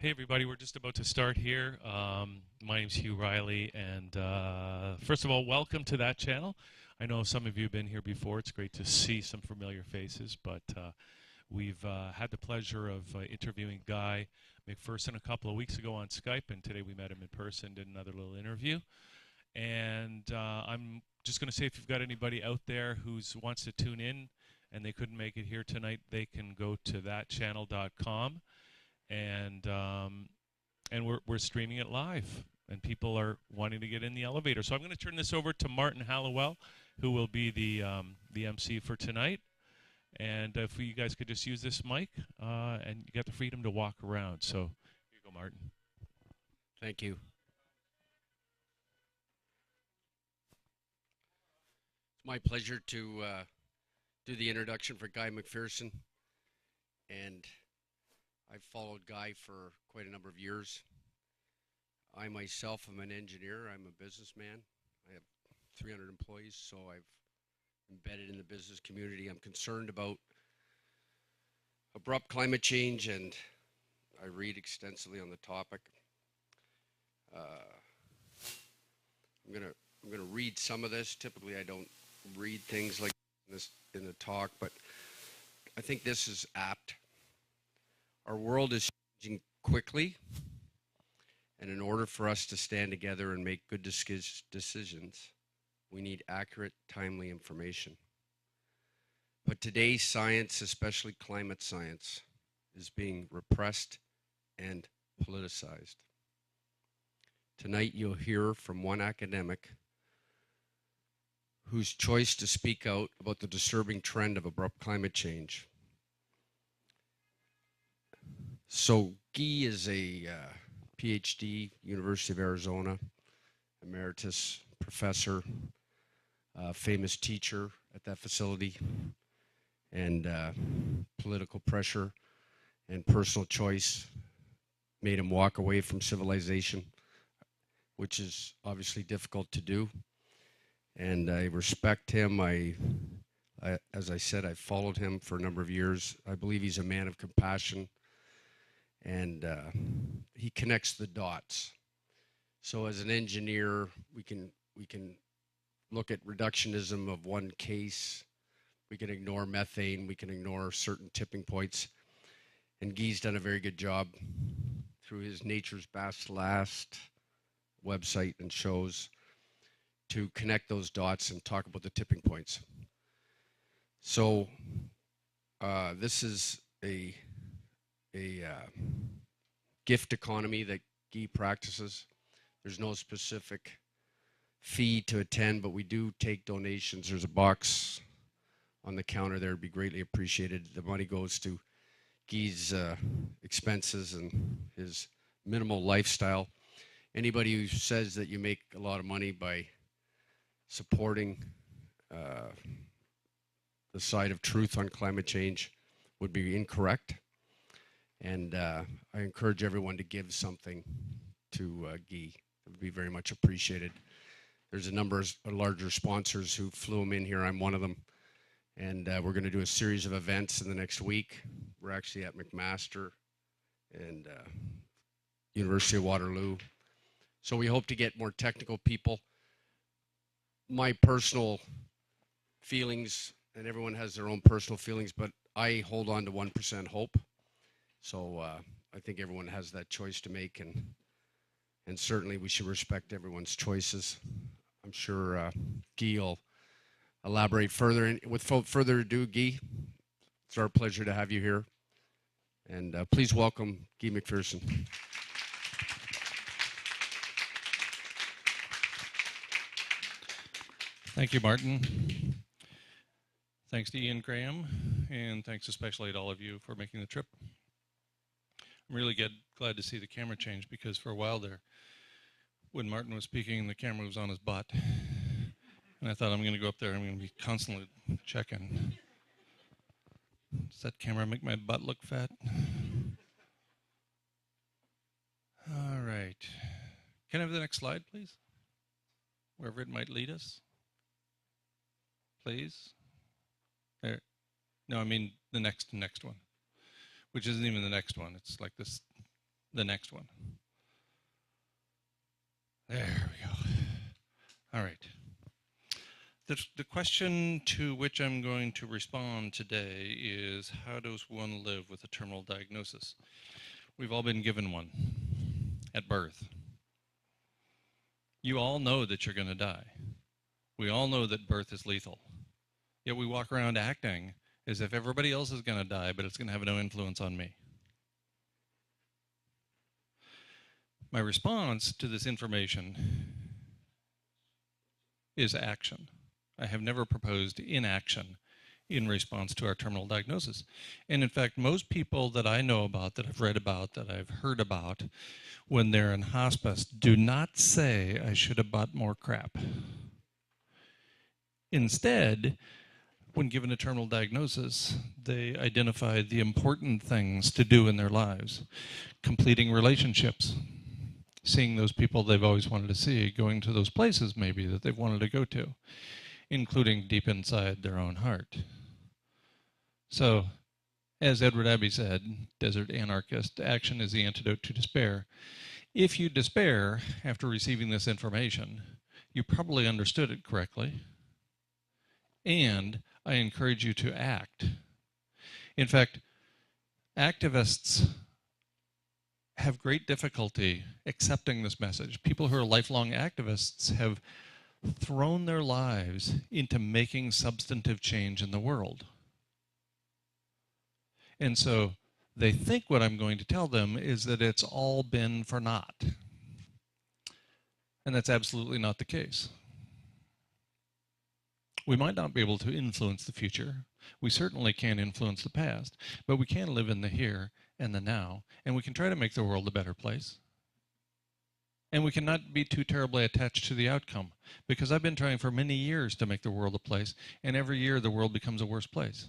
Hey everybody, we're just about to start here. My name's Hugh Riley, and first of all, welcome to that channel. I know some of you have been here before. It's great to see some familiar faces, but we've had the pleasure of interviewing Guy McPherson a couple of weeks ago on Skype, and today we met him in person, did another little interview. And I'm just going to say, if you've got anybody out there who wants to tune in and they couldn't make it here tonight, they can go to thatchannel.com. And we're streaming it live, and people are wanting to get in the elevator. So I'm going to turn this over to Martin Halliwell, who will be the MC for tonight. And if you guys could just use this mic, and you got the freedom to walk around. So here you go, Martin. Thank you. It's my pleasure to do the introduction for Guy McPherson, and I've followed Guy for quite a number of years. I myself am an engineer. I'm a businessman. I have 300 employees, so I've embedded in the business community. I'm concerned about abrupt climate change, and I read extensively on the topic. I'm gonna read some of this. Typically, I don't read things like this in the talk, but I think this is apt. Our world is changing quickly, and in order for us to stand together and make good decisions, we need accurate, timely information. But today's science, especially climate science, is being repressed and politicized. Tonight you'll hear from one academic whose choice to speak out about the disturbing trend of abrupt climate change. So Guy is a PhD, University of Arizona, emeritus professor, famous teacher at that facility, and political pressure and personal choice made him walk away from civilization, which is obviously difficult to do. And I respect him. As I said, I followed him for a number of years. I believe he's a man of compassion, and he connects the dots. So as an engineer, we can look at reductionism of one case. We can ignore methane. We can ignore certain tipping points. And Guy's done a very good job through his Nature's Best Last website and shows to connect those dots and talk about the tipping points. So this is a gift economy that Guy practices. There's no specific fee to attend, but we do take donations. There's a box on the counter there. It'd be greatly appreciated. The money goes to Guy's expenses and his minimal lifestyle. Anybody who says that you make a lot of money by supporting the side of truth on climate change would be incorrect. And I encourage everyone to give something to Guy. It would be very much appreciated. There's a number of larger sponsors who flew him in here. I'm one of them. And we're going to do a series of events in the next week. We're actually at McMaster and University of Waterloo. So we hope to get more technical people. My personal feelings, and everyone has their own personal feelings, but I hold on to 1% hope. So I think everyone has that choice to make, and certainly we should respect everyone's choices. I'm sure Guy will elaborate further. And without further ado, Guy, it's our pleasure to have you here. And please welcome Guy McPherson. Thank you, Martin. Thanks to Ian Graham, and thanks especially to all of you for making the trip. I'm really glad to see the camera change, because for a while there, when Martin was speaking, the camera was on his butt. And I thought, I'm going to go up there and I'm going to be constantly checking. Does that camera make my butt look fat? All right. Can I have the next slide, please? Wherever it might lead us. Please. There. No, I mean the next one, which isn't even the next one. It's like this the next one. There we go. All right. The question to which I'm going to respond today is, how does one live with a terminal diagnosis? We've all been given one at birth. You all know that you're going to die. We all know that birth is lethal. Yet we walk around acting as if everybody else is going to die, but it's going to have no influence on me. My response to this information is action. I have never proposed inaction in response to our terminal diagnosis. And in fact, most people that I know about, that I've read about, that I've heard about, when they're in hospice, do not say, I should have bought more crap. Instead, when given a terminal diagnosis, they identify the important things to do in their lives. Completing relationships, seeing those people they've always wanted to see, going to those places maybe that they've wanted to go to, including deep inside their own heart. So, as Edward Abbey said, desert anarchist, action is the antidote to despair. If you despair after receiving this information, you probably understood it correctly, and I encourage you to act. In fact, activists have great difficulty accepting this message. People who are lifelong activists have thrown their lives into making substantive change in the world. And so they think what I'm going to tell them is that it's all been for naught. And that's absolutely not the case. We might not be able to influence the future. We certainly can't influence the past, but we can live in the here and the now, and we can try to make the world a better place. And we cannot be too terribly attached to the outcome, because I've been trying for many years to make the world a place, and every year the world becomes a worse place,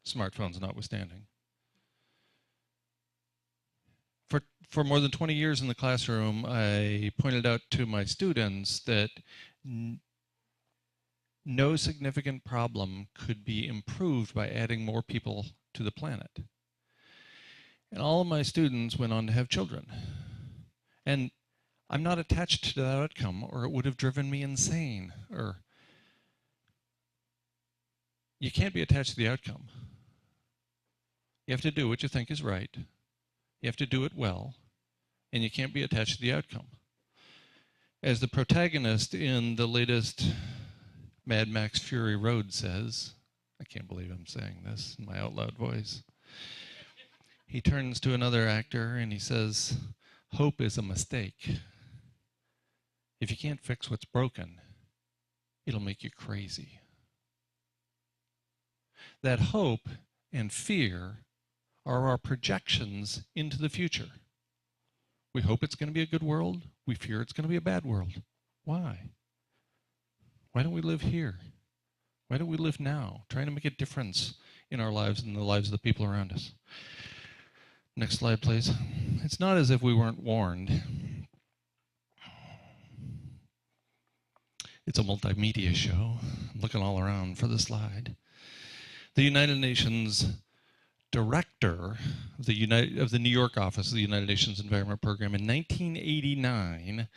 smartphones notwithstanding. For more than 20 years in the classroom, I pointed out to my students that no significant problem could be improved by adding more people to the planet. And all of my students went on to have children. And I'm not attached to that outcome, or it would have driven me insane. Or you can't be attached to the outcome. You have to do what you think is right. You have to do it well, and you can't be attached to the outcome. As the protagonist in the latest Mad Max Fury Road says, I can't believe I'm saying this in my out loud voice. He turns to another actor and he says, hope is a mistake. If you can't fix what's broken, it'll make you crazy. That hope and fear are our projections into the future. We hope it's going to be a good world. We fear it's going to be a bad world. Why? Why don't we live here? Why don't we live now, trying to make a difference in our lives and the lives of the people around us? Next slide, please. It's not as if we weren't warned. It's a multimedia show. I'm looking all around for the slide. The United Nations director of the New York office of the United Nations Environment Program in 1989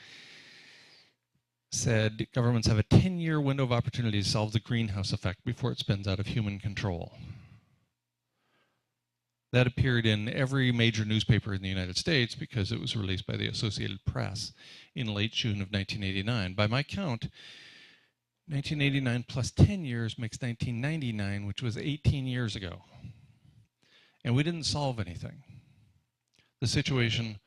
said governments have a 10-year window of opportunity to solve the greenhouse effect before it spins out of human control. That appeared in every major newspaper in the United States because it was released by the Associated Press in late June of 1989. By my count, 1989 plus 10 years makes 1999, which was 18 years ago. And we didn't solve anything. The situation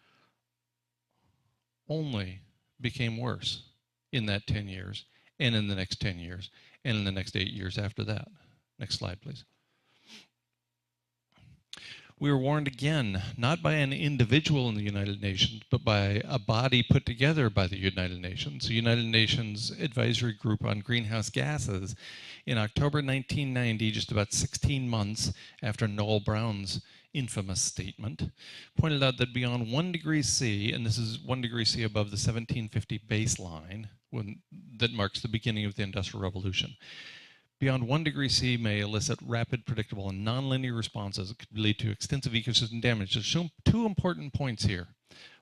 only became worse in that 10 years, and in the next 10 years, and in the next 8 years after that. Next slide, please. We were warned again, not by an individual in the United Nations, but by a body put together by the United Nations, the United Nations Advisory Group on Greenhouse Gases, in October 1990, just about 16 months after Noel Brown's infamous statement, pointed out that beyond 1 degree C, and this is 1 degree C above the 1750 baseline, that marks the beginning of the Industrial Revolution, beyond 1 degree C may elicit rapid, predictable, and nonlinear responses that could lead to extensive ecosystem damage. There's two important points here.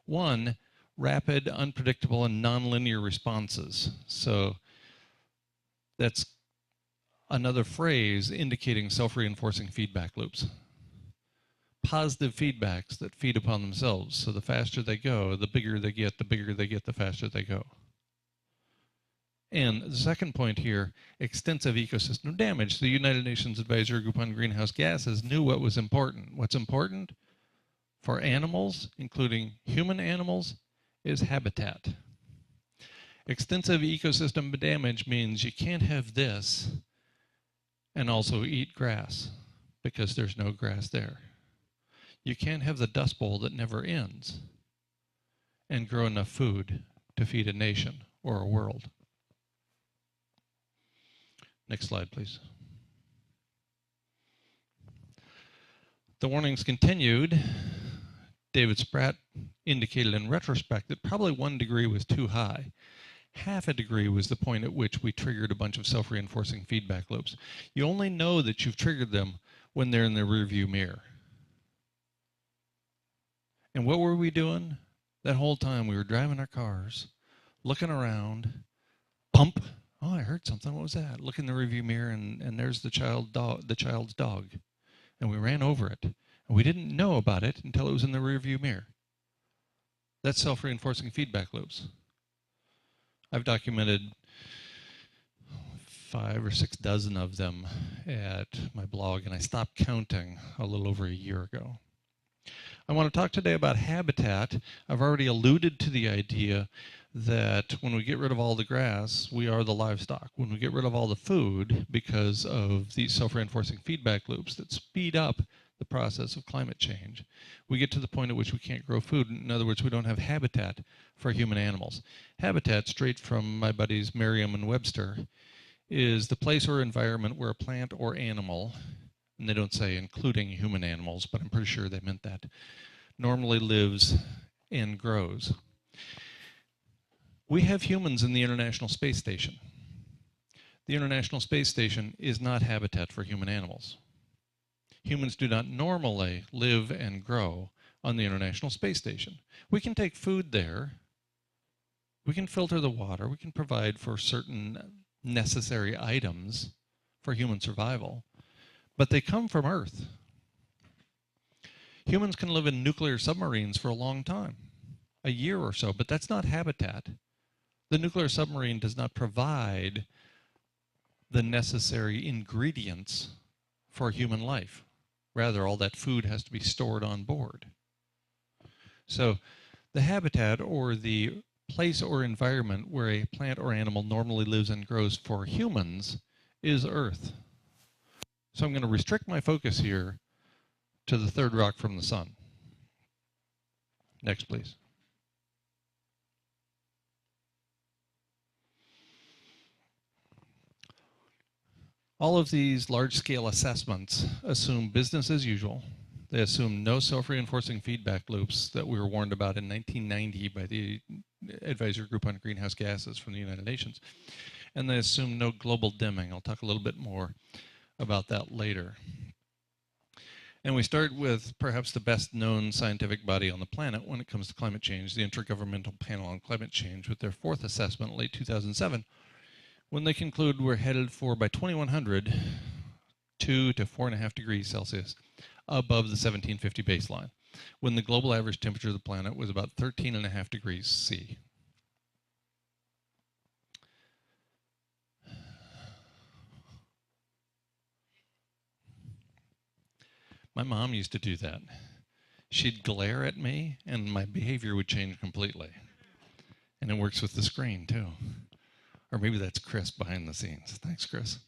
One, rapid, unpredictable, and nonlinear responses. So that's another phrase indicating self-reinforcing feedback loops. Positive feedbacks that feed upon themselves. So the faster they go, the bigger they get, the faster they go. And the second point here, extensive ecosystem damage. The United Nations Advisory Group on Greenhouse Gases knew what was important. What's important for animals, including human animals, is habitat. Extensive ecosystem damage means you can't have this and also eat grass because there's no grass there. You can't have the Dust Bowl that never ends and grow enough food to feed a nation or a world. Next slide, please. The warnings continued. David Spratt indicated in retrospect that probably 1 degree was too high. Half a degree was the point at which we triggered a bunch of self-reinforcing feedback loops. You only know that you've triggered them when they're in the rearview mirror. And what were we doing? That whole time we were driving our cars, looking around, pump. Oh, I heard something. What was that? Look in the rearview mirror, and there's the child's dog. And we ran over it. And we didn't know about it until it was in the rearview mirror. That's self-reinforcing feedback loops. I've documented 5 or 6 dozen of them at my blog, and I stopped counting a little over a year ago. I want to talk today about habitat. I've already alluded to the idea that when we get rid of all the grass, we are the livestock. When we get rid of all the food, because of these self-reinforcing feedback loops that speed up the process of climate change, we get to the point at which we can't grow food. In other words, we don't have habitat for human animals. Habitat, straight from my buddies Merriam and Webster, is the place or environment where a plant or animal, and they don't say including human animals, but I'm pretty sure they meant that, normally lives and grows. We have humans in the International Space Station. The International Space Station is not habitat for human animals. Humans do not normally live and grow on the International Space Station. We can take food there. We can filter the water. We can provide for certain necessary items for human survival. But they come from Earth. Humans can live in nuclear submarines for a long time, a year or so, but that's not habitat. The nuclear submarine does not provide the necessary ingredients for human life. Rather, all that food has to be stored on board. So the habitat, or the place or environment where a plant or animal normally lives and grows for humans, is Earth. So I'm going to restrict my focus here to the third rock from the sun. Next, please. All of these large-scale assessments assume business as usual. They assume no self-reinforcing feedback loops that we were warned about in 1990 by the Advisory Group on Greenhouse Gases from the United Nations. And they assume no global dimming. I'll talk a little bit more about that later. And we start with perhaps the best known scientific body on the planet when it comes to climate change, the Intergovernmental Panel on Climate Change, with their 4th assessment in late 2007, when they conclude we're headed for, by 2100, 2 to 4.5 degrees Celsius above the 1750 baseline, when the global average temperature of the planet was about 13.5 degrees C. My mom used to do that. She'd glare at me, and my behavior would change completely. And it works with the screen, too. Or maybe that's Chris behind the scenes. Thanks, Chris.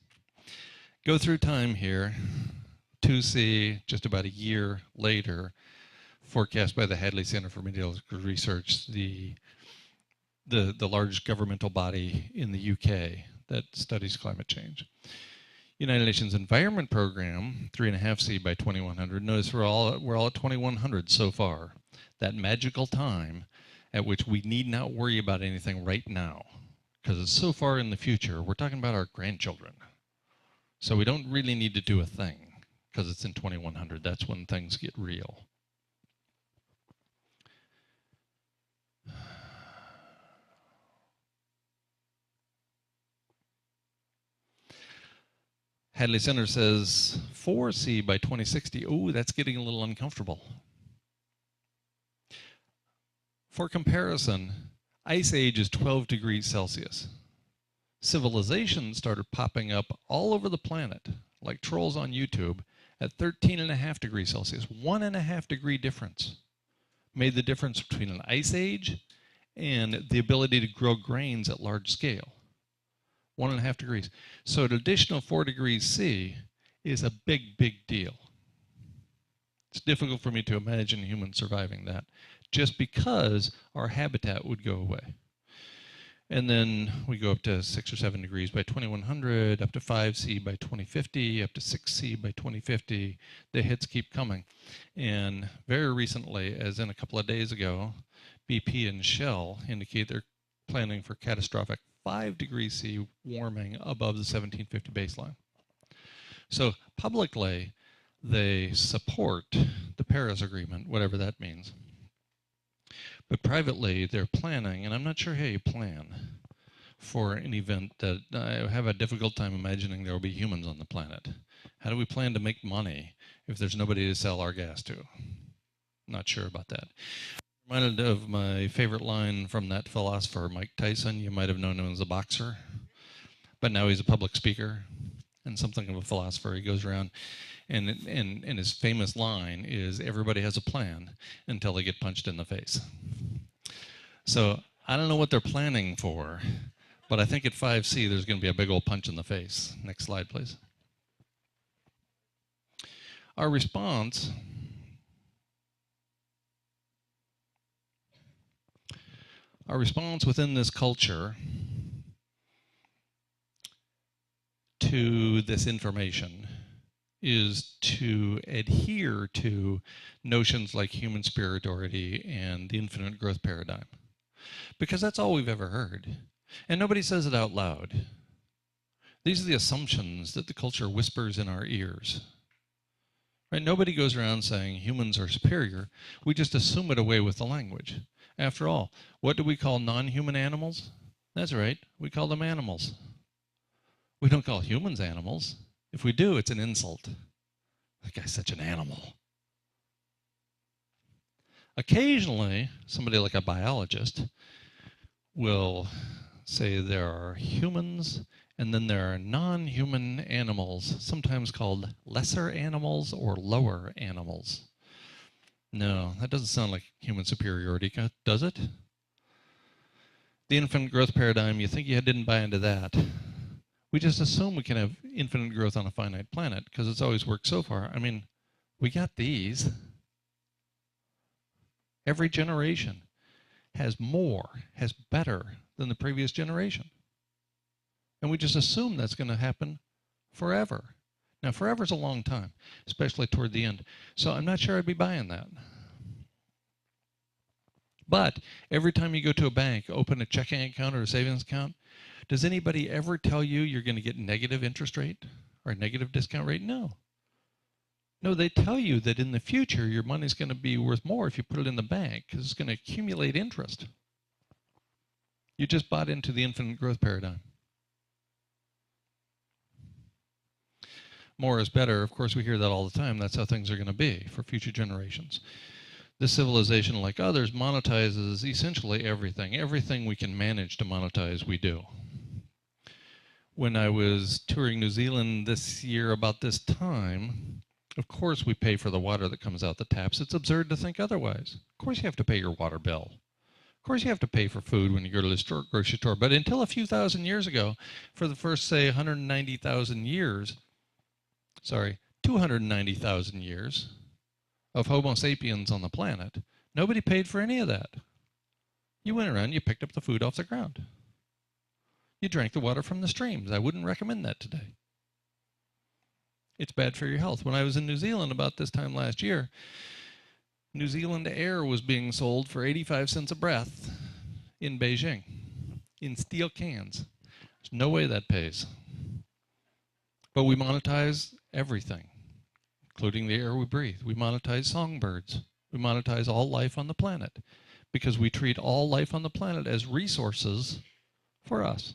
Go through time here. 2C, just about a year later, forecast by the Hadley Center for Meteorological Research, the large governmental body in the UK that studies climate change. United Nations Environment Program, 3.5C by 2100. Notice we're all at 2100 so far. That magical time at which we need not worry about anything right now, because it's so far in the future. We're talking about our grandchildren. So we don't really need to do a thing, because it's in 2100. That's when things get real. Hadley Center says 4C by 2060. Ooh, that's getting a little uncomfortable. For comparison, Ice Age is 12 degrees Celsius. Civilization started popping up all over the planet, like trolls on YouTube, at 13.5 degrees Celsius. 1.5 degree difference made the difference between an ice age and the ability to grow grains at large scale. 1.5 degrees. So an additional 4 degrees C is a big, big deal. It's difficult for me to imagine humans surviving that just because our habitat would go away. And then we go up to 6 or 7 degrees by 2100, up to 5C by 2050, up to 6C by 2050. The hits keep coming. And very recently, as in a couple of days ago, BP and Shell indicate they're planning for catastrophic 5 degrees C warming above the 1750 baseline. So publicly, they support the Paris Agreement, whatever that means. But privately, they're planning, and I'm not sure how you plan for an event that I have a difficult time imagining there will be humans on the planet. How do we plan to make money if there's nobody to sell our gas to? Not sure about that. Reminded of my favorite line from that philosopher, Mike Tyson. You might have known him as a boxer, but now he's a public speaker and something of a philosopher. He goes around, and his famous line is, everybody has a plan until they get punched in the face. So I don't know what they're planning for, but I think at 5C there's going to be a big old punch in the face. Next slide, please. Our response within this culture to this information is to adhere to notions like human superiority and the infinite growth paradigm. Because that's all we've ever heard. And nobody says it out loud. These are the assumptions that the culture whispers in our ears. Right? Nobody goes around saying humans are superior. We just assume it away with the language. After all, what do we call non-human animals? That's right, we call them animals. We don't call humans animals. If we do, it's an insult. That guy's such an animal. Occasionally, somebody like a biologist will say there are humans and then there are non-human animals, sometimes called lesser animals or lower animals. No, that doesn't sound like human superiority, does it? The infinite growth paradigm, you think you didn't buy into that. We just assume we can have infinite growth on a finite planet because it's always worked so far. I mean, we got these. Every generation has more, has better than the previous generation. And we just assume that's going to happen forever. Now, forever is a long time, especially toward the end. So I'm not sure I'd be buying that. But every time you go to a bank, open a checking account or a savings account, does anybody ever tell you you're going to get negative interest rate or a negative discount rate? No. No, they tell you that in the future your money's going to be worth more if you put it in the bank because it's going to accumulate interest. You just bought into the infinite growth paradigm. More is better. Of course, we hear that all the time. That's how things are going to be for future generations. This civilization, like others, monetizes essentially everything. Everything we can manage to monetize, we do. When I was touring New Zealand this year about this time, of course we pay for the water that comes out the taps. It's absurd to think otherwise. Of course you have to pay your water bill. Of course you have to pay for food when you go to the grocery store. But until a few thousand years ago, for the first, say, 290,000 years of Homo sapiens on the planet, nobody paid for any of that. You went around, you picked up the food off the ground. You drank the water from the streams. I wouldn't recommend that today. It's bad for your health. When I was in New Zealand about this time last year, New Zealand Air was being sold for 85 cents a breath in Beijing, in steel cans. There's no way that pays. But we monetize everything, including the air we breathe. We monetize songbirds. We monetize all life on the planet because we treat all life on the planet as resources for us.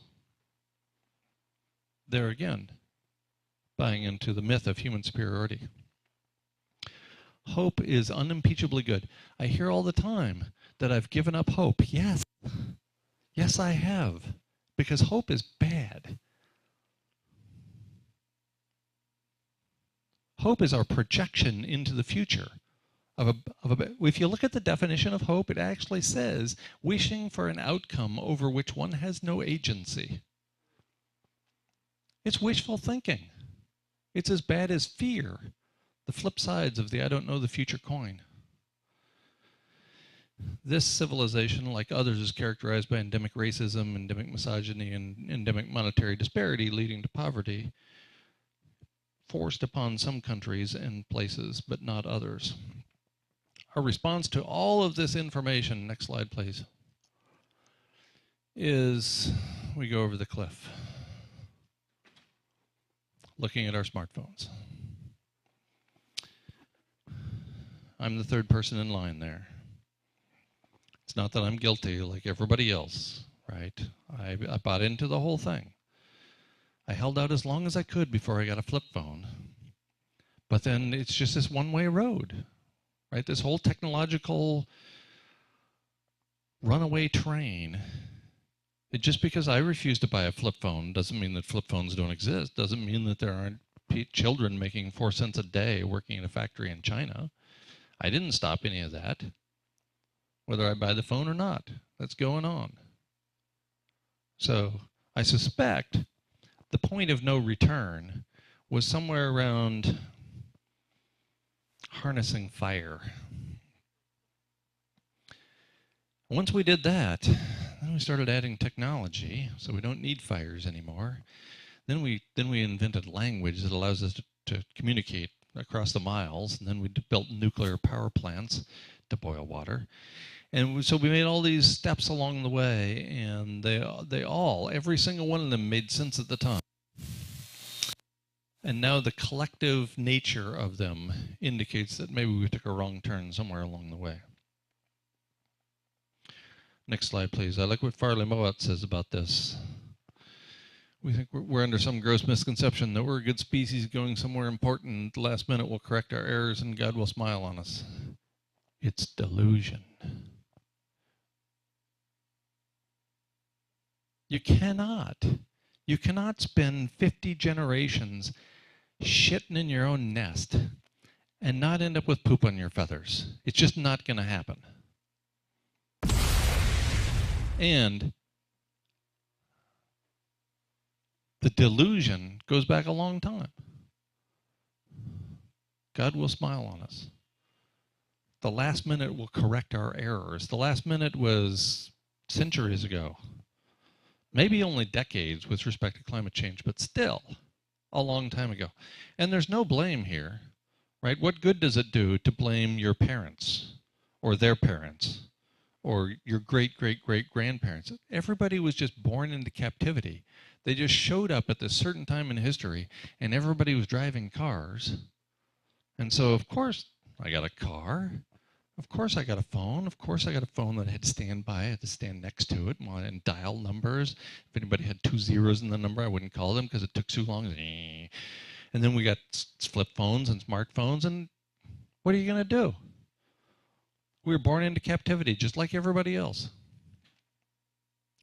There again, buying into the myth of human superiority. Hope is unimpeachably good. I hear all the time that I've given up hope. Yes. Yes, I have. Because hope is bad. Hope is our projection into the future. If you look at the definition of hope, it actually says wishing for an outcome over which one has no agency. It's wishful thinking. It's as bad as fear, the flip sides of the I don't know the future coin. This civilization, like others, is characterized by endemic racism, endemic misogyny, and endemic monetary disparity leading to poverty, forced upon some countries and places, but not others. Our response to all of this information, next slide please, is we go over the cliff, looking at our smartphones. I'm the third person in line there. It's not that I'm guilty like everybody else, right? I bought into the whole thing. I held out as long as I could before I got a flip phone. But then it's just this one-way road, right? This whole technological runaway train. Just because I refuse to buy a flip phone doesn't mean that flip phones don't exist. Doesn't mean that there aren't children making 4 cents a day working in a factory in China. I didn't stop any of that, whether I buy the phone or not. That's going on. So I suspect the point of no return was somewhere around harnessing fire. Once we did that, then we started adding technology, so we don't need fires anymore. Then we invented language that allows us to communicate across the miles, and then we built nuclear power plants to boil water. And so we made all these steps along the way, and every single one of them made sense at the time. And now the collective nature of them indicates that maybe we took a wrong turn somewhere along the way. Next slide, please. I like what Farley Mowat says about this. We think we're under some gross misconception that we're a good species going somewhere important. At the last minute we'll correct our errors and God will smile on us. It's delusion. You cannot spend 50 generations shitting in your own nest and not end up with poop on your feathers. It's just not going to happen. And the delusion goes back a long time. God will smile on us. The last minute will correct our errors. The last minute was centuries ago. Maybe only decades with respect to climate change, but still a long time ago. And there's no blame here, right? What good does it do to blame your parents or their parents or your great-great-great-grandparents? Everybody was just born into captivity. They just showed up at this certain time in history, and everybody was driving cars. And so, of course, I got a car. Of course I got a phone. Of course I got a phone that had standby. I had to stand next to it and dial numbers. If anybody had 2 zeros in the number, I wouldn't call them because it took too long. And then we got flip phones and smartphones, and what are you going to do? We were born into captivity just like everybody else.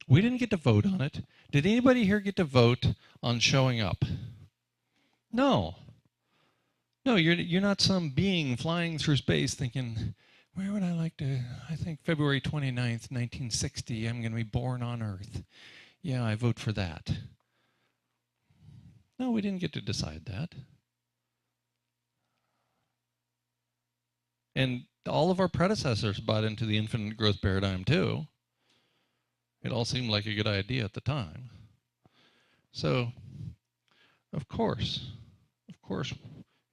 We didn't get to vote on it. Did anybody here get to vote on showing up? No. No, you're not some being flying through space thinking, where would I like to, I think February 29th, 1960, I'm going to be born on Earth. Yeah, I vote for that. No, we didn't get to decide that. And all of our predecessors bought into the infinite growth paradigm too. It all seemed like a good idea at the time. So, of course,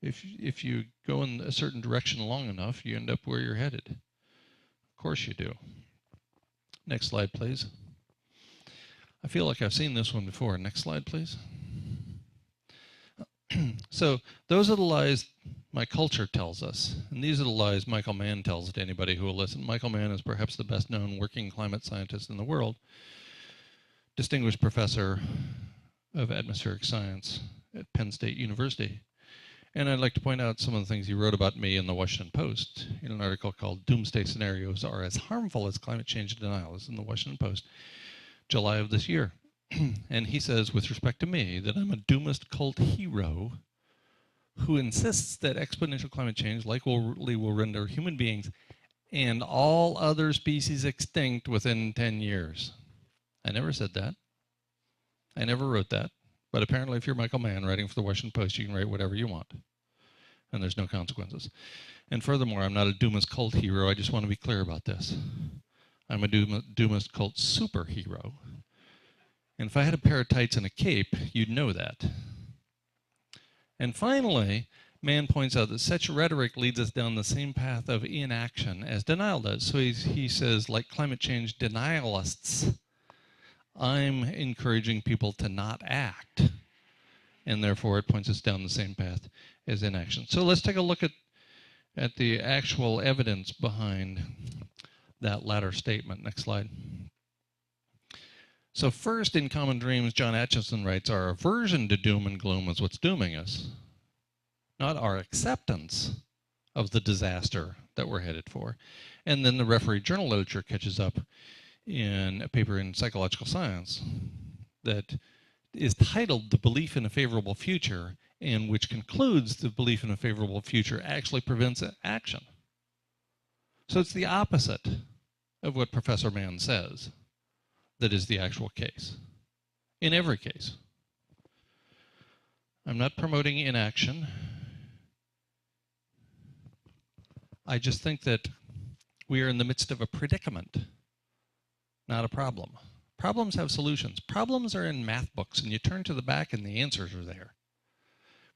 if you go in a certain direction long enough, you end up where you're headed. Of course you do. Next slide, please. I feel like I've seen this one before. Next slide, please. So those are the lies my culture tells us. And these are the lies Michael Mann tells to anybody who will listen. Michael Mann is perhaps the best known working climate scientist in the world. Distinguished professor of atmospheric science at Penn State University. And I'd like to point out some of the things he wrote about me in the Washington Post in an article called Doomsday Scenarios Are as Harmful as Climate Change Denial. It's in the Washington Post, July of this year. And he says, with respect to me, that I'm a doomist cult hero who insists that exponential climate change likely will render human beings and all other species extinct within 10 years. I never said that. I never wrote that. But apparently, if you're Michael Mann writing for the Washington Post, you can write whatever you want. And there's no consequences. And furthermore, I'm not a doomist cult hero. I just want to be clear about this. I'm a doomist cult superhero. And if I had a pair of tights and a cape, you'd know that. And finally, Mann points out that such rhetoric leads us down the same path of inaction as denial does. So he says, like climate change denialists, I'm encouraging people to not act, and therefore it points us down the same path as inaction. So let's take a look at the actual evidence behind that latter statement. Next slide. So first, in Common Dreams, John Atchison writes, our aversion to doom and gloom is what's dooming us, not our acceptance of the disaster that we're headed for. And then the referee journal literature catches up in a paper in Psychological Science that is titled The Belief in a Favorable Future, and which concludes the belief in a favorable future actually prevents action. So it's the opposite of what Professor Mann says that is the actual case, in every case. I'm not promoting inaction. I just think that we are in the midst of a predicament, not a problem. Problems have solutions. Problems are in math books, and you turn to the back and the answers are there.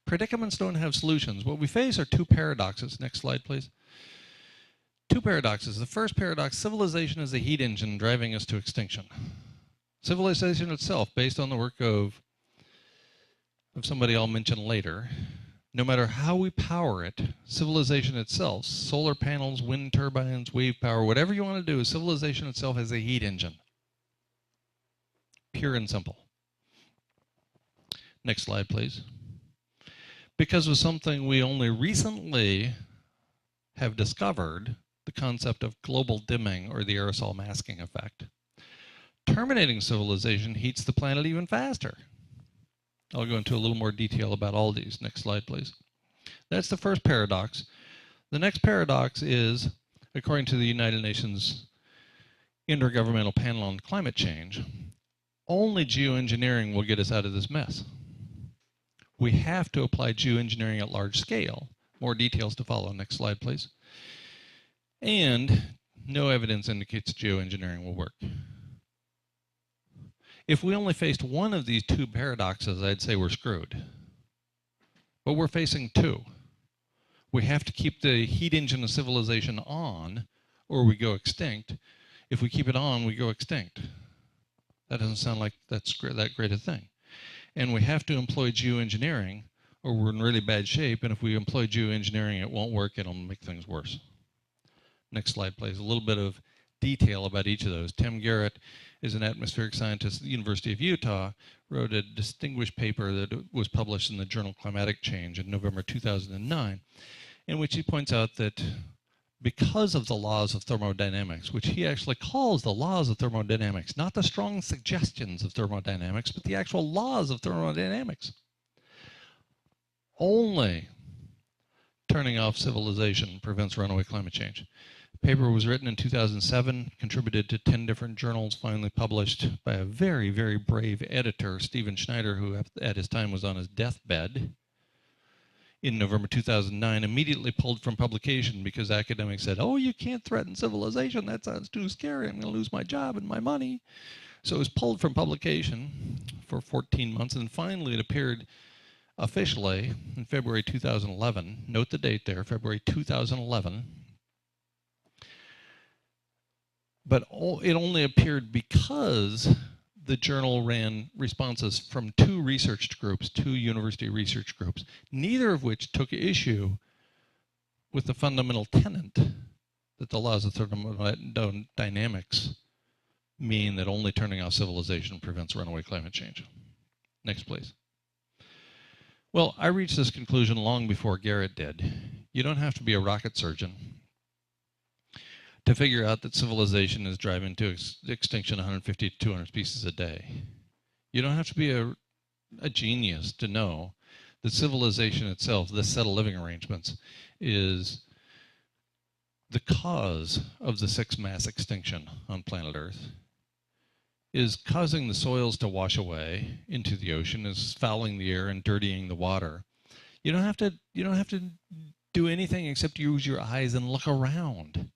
Predicaments don't have solutions. What we face are two paradoxes. Next slide, please. Two paradoxes. The first paradox, civilization is a heat engine driving us to extinction. Civilization itself, based on the work of somebody I'll mention later, no matter how we power it, civilization itself, solar panels, wind turbines, wave power, whatever you want to do, civilization itself has a heat engine. Pure and simple. Next slide, please. Because of something we only recently have discovered, the concept of global dimming or the aerosol masking effect. Terminating civilization heats the planet even faster. I'll go into a little more detail about all these. Next slide, please. That's the first paradox. The next paradox is, according to the United Nations Intergovernmental Panel on Climate Change, only geoengineering will get us out of this mess. We have to apply geoengineering at large scale. More details to follow. Next slide, please. And no evidence indicates geoengineering will work. If we only faced one of these two paradoxes, I'd say we're screwed. But we're facing two. We have to keep the heat engine of civilization on, or we go extinct. If we keep it on, we go extinct. That doesn't sound like that's that great a thing. And we have to employ geoengineering, or we're in really bad shape. And if we employ geoengineering, it won't work. It'll make things worse. Next slide, please. A little bit of detail about each of those. Tim Garrett is an atmospheric scientist at the University of Utah, wrote a distinguished paper that was published in the journal Climatic Change in November 2009, in which he points out that because of the laws of thermodynamics, which he actually calls the laws of thermodynamics, not the strong suggestions of thermodynamics, but the actual laws of thermodynamics, only turning off civilization prevents runaway climate change. The paper was written in 2007, contributed to 10 different journals, finally published by a very, very brave editor, Stephen Schneider, who at his time was on his deathbed. In November 2009, immediately pulled from publication because academics said, oh, you can't threaten civilization. That sounds too scary. I'm going to lose my job and my money. So it was pulled from publication for 14 months, and finally it appeared officially in February 2011. Note the date there, February 2011. But it only appeared because the journal ran responses from two research groups, two university research groups, neither of which took issue with the fundamental tenet that the laws of thermodynamics mean that only turning off civilization prevents runaway climate change. Next, please. Well, I reached this conclusion long before Garrett did. You don't have to be a rocket surgeon to figure out that civilization is driving to extinction 150 to 200 species a day. You don't have to be a genius to know that civilization itself, this set of living arrangements, is the cause of the sixth mass extinction on planet Earth, is causing the soils to wash away into the ocean, is fouling the air and dirtying the water. You don't have to do anything except use your eyes and look around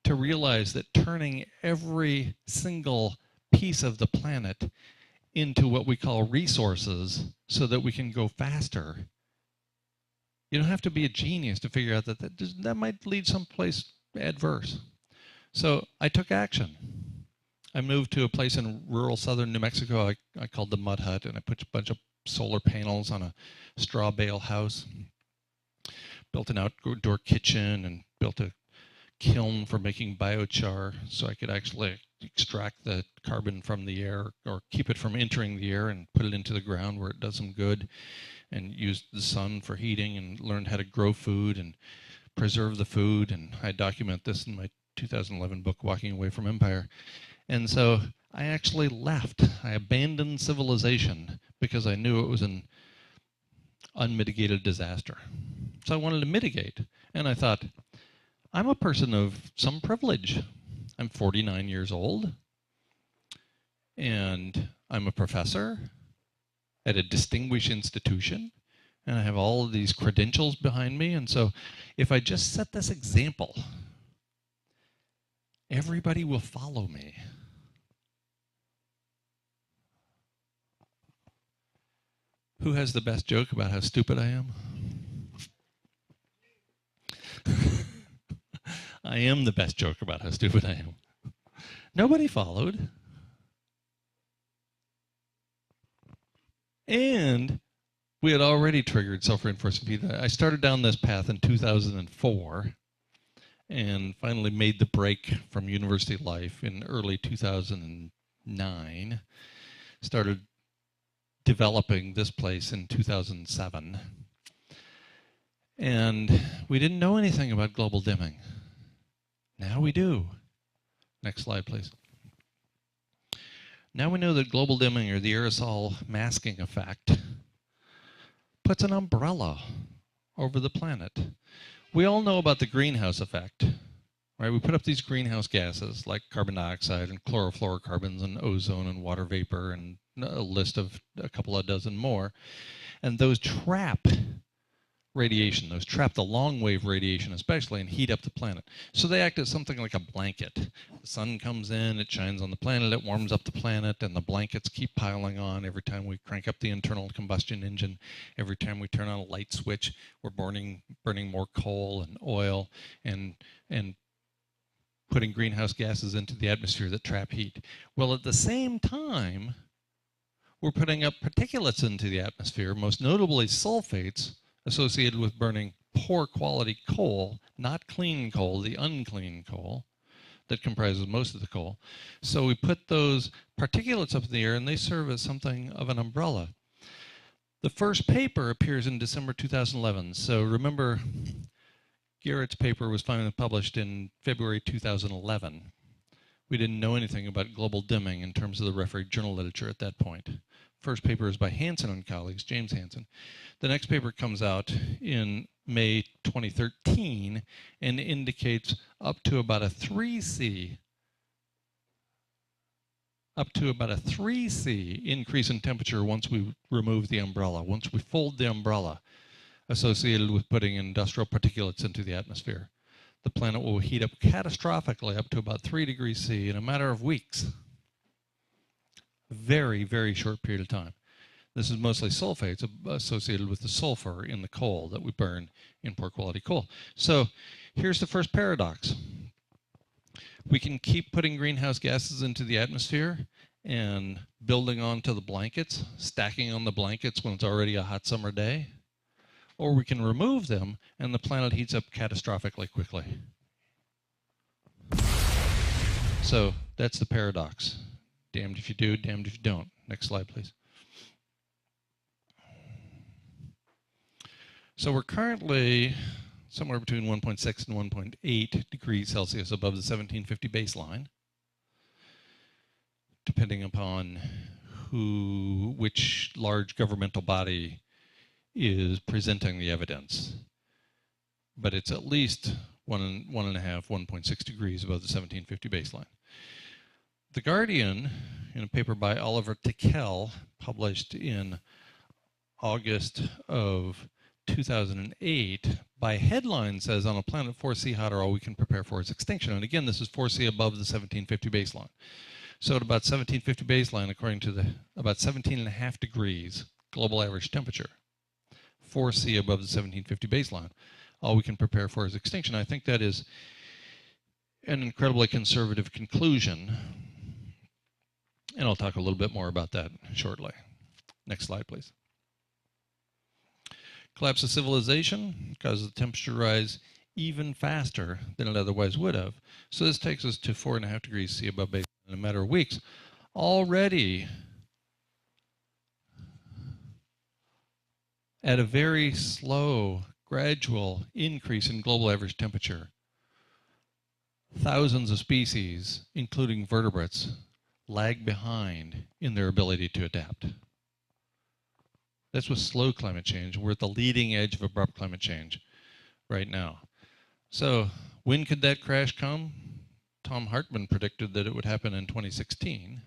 to realize that turning every single piece of the planet into what we call resources so that we can go faster. You don't have to be a genius to figure out that might lead someplace adverse. So I took action. I moved to a place in rural southern New Mexico I called the Mud Hut, and I put a bunch of solar panels on a straw bale house, built an outdoor kitchen, and built a kiln for making biochar so I could actually extract the carbon from the air or keep it from entering the air and put it into the ground where it does some good, and use the sun for heating, and learned how to grow food and preserve the food. And I document this in my 2011 book, Walking Away from Empire. And so I actually left. I abandoned civilization because I knew it was an unmitigated disaster. So I wanted to mitigate. And I thought, I'm a person of some privilege. I'm 49 years old, and I'm a professor at a distinguished institution, and I have all of these credentials behind me. And so if I just set this example, everybody will follow me. Who has the best joke about how stupid I am? I am the best joke about how stupid I am. Nobody followed. And we had already triggered self-reinforcing feedback. I started down this path in 2004 and finally made the break from university life in early 2009. Started developing this place in 2007. And we didn't know anything about global dimming. Now we do. Next slide, please. Now we know that global dimming, or the aerosol masking effect, puts an umbrella over the planet. We all know about the greenhouse effect, right? We put up these greenhouse gases like carbon dioxide and chlorofluorocarbons and ozone and water vapor and a list of a couple of dozen more. And those trap radiation, those trap the long wave radiation especially, and heat up the planet. So they act as something like a blanket. The sun comes in, it shines on the planet, it warms up the planet, and the blankets keep piling on every time we crank up the internal combustion engine. Every time we turn on a light switch, we're burning more coal and oil and putting greenhouse gases into the atmosphere that trap heat. Well, at the same time, we're putting up particulates into the atmosphere, most notably sulfates, associated with burning poor quality coal, not clean coal, the unclean coal that comprises most of the coal. So we put those particulates up in the air, and they serve as something of an umbrella. The first paper appears in December 2011. So remember, Garrett's paper was finally published in February 2011. We didn't know anything about global dimming in terms of the refereed journal literature at that point. First paper is by Hansen and colleagues, James Hansen. The next paper comes out in May 2013 and indicates up to about a 3C increase in temperature once we remove the umbrella, once we fold the umbrella associated with putting industrial particulates into the atmosphere. The planet will heat up catastrophically up to about 3 degrees C in a matter of weeks. Very, very short period of time. This is mostly sulfates associated with the sulfur in the coal that we burn in poor quality coal. So here's the first paradox. We can keep putting greenhouse gases into the atmosphere and building onto the blankets, stacking on the blankets when it's already a hot summer day, or we can remove them and the planet heats up catastrophically quickly. So that's the paradox. Damned if you do, damned if you don't. Next slide, please. So we're currently somewhere between 1.6 and 1.8 degrees Celsius above the 1750 baseline, depending upon which large governmental body is presenting the evidence. But it's at least 1.5, 1.6 degrees above the 1750 baseline. The Guardian, in a paper by Oliver Tickell, published in August of 2008, by headline says, on a planet 4C hotter, all we can prepare for is extinction. And again, this is 4C above the 1750 baseline. So at about 1750 baseline, according to about 17.5 degrees global average temperature, 4C above the 1750 baseline, all we can prepare for is extinction. I think that is an incredibly conservative conclusion. And I'll talk a little bit more about that shortly. Next slide, please. Collapse of civilization causes the temperature to rise even faster than it otherwise would have. So this takes us to 4.5 degrees C above baseline in a matter of weeks. Already at a very slow, gradual increase in global average temperature, thousands of species, including vertebrates, lag behind in their ability to adapt. That's with slow climate change. We're at the leading edge of abrupt climate change right now. So when could that crash come? Tom Hartman predicted that it would happen in 2016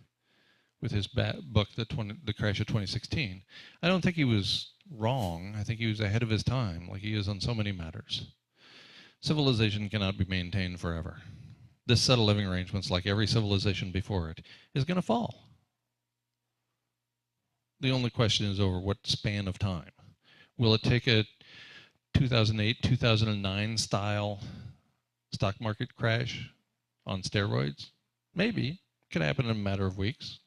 with his book, The Crash of 2016. I don't think he was wrong. I think he was ahead of his time, like he is on so many matters. Civilization cannot be maintained forever. This set of living arrangements, like every civilization before it, is going to fall. The only question is over what span of time. Will it take a 2008, 2009 style stock market crash on steroids? Maybe. It could happen in a matter of weeks,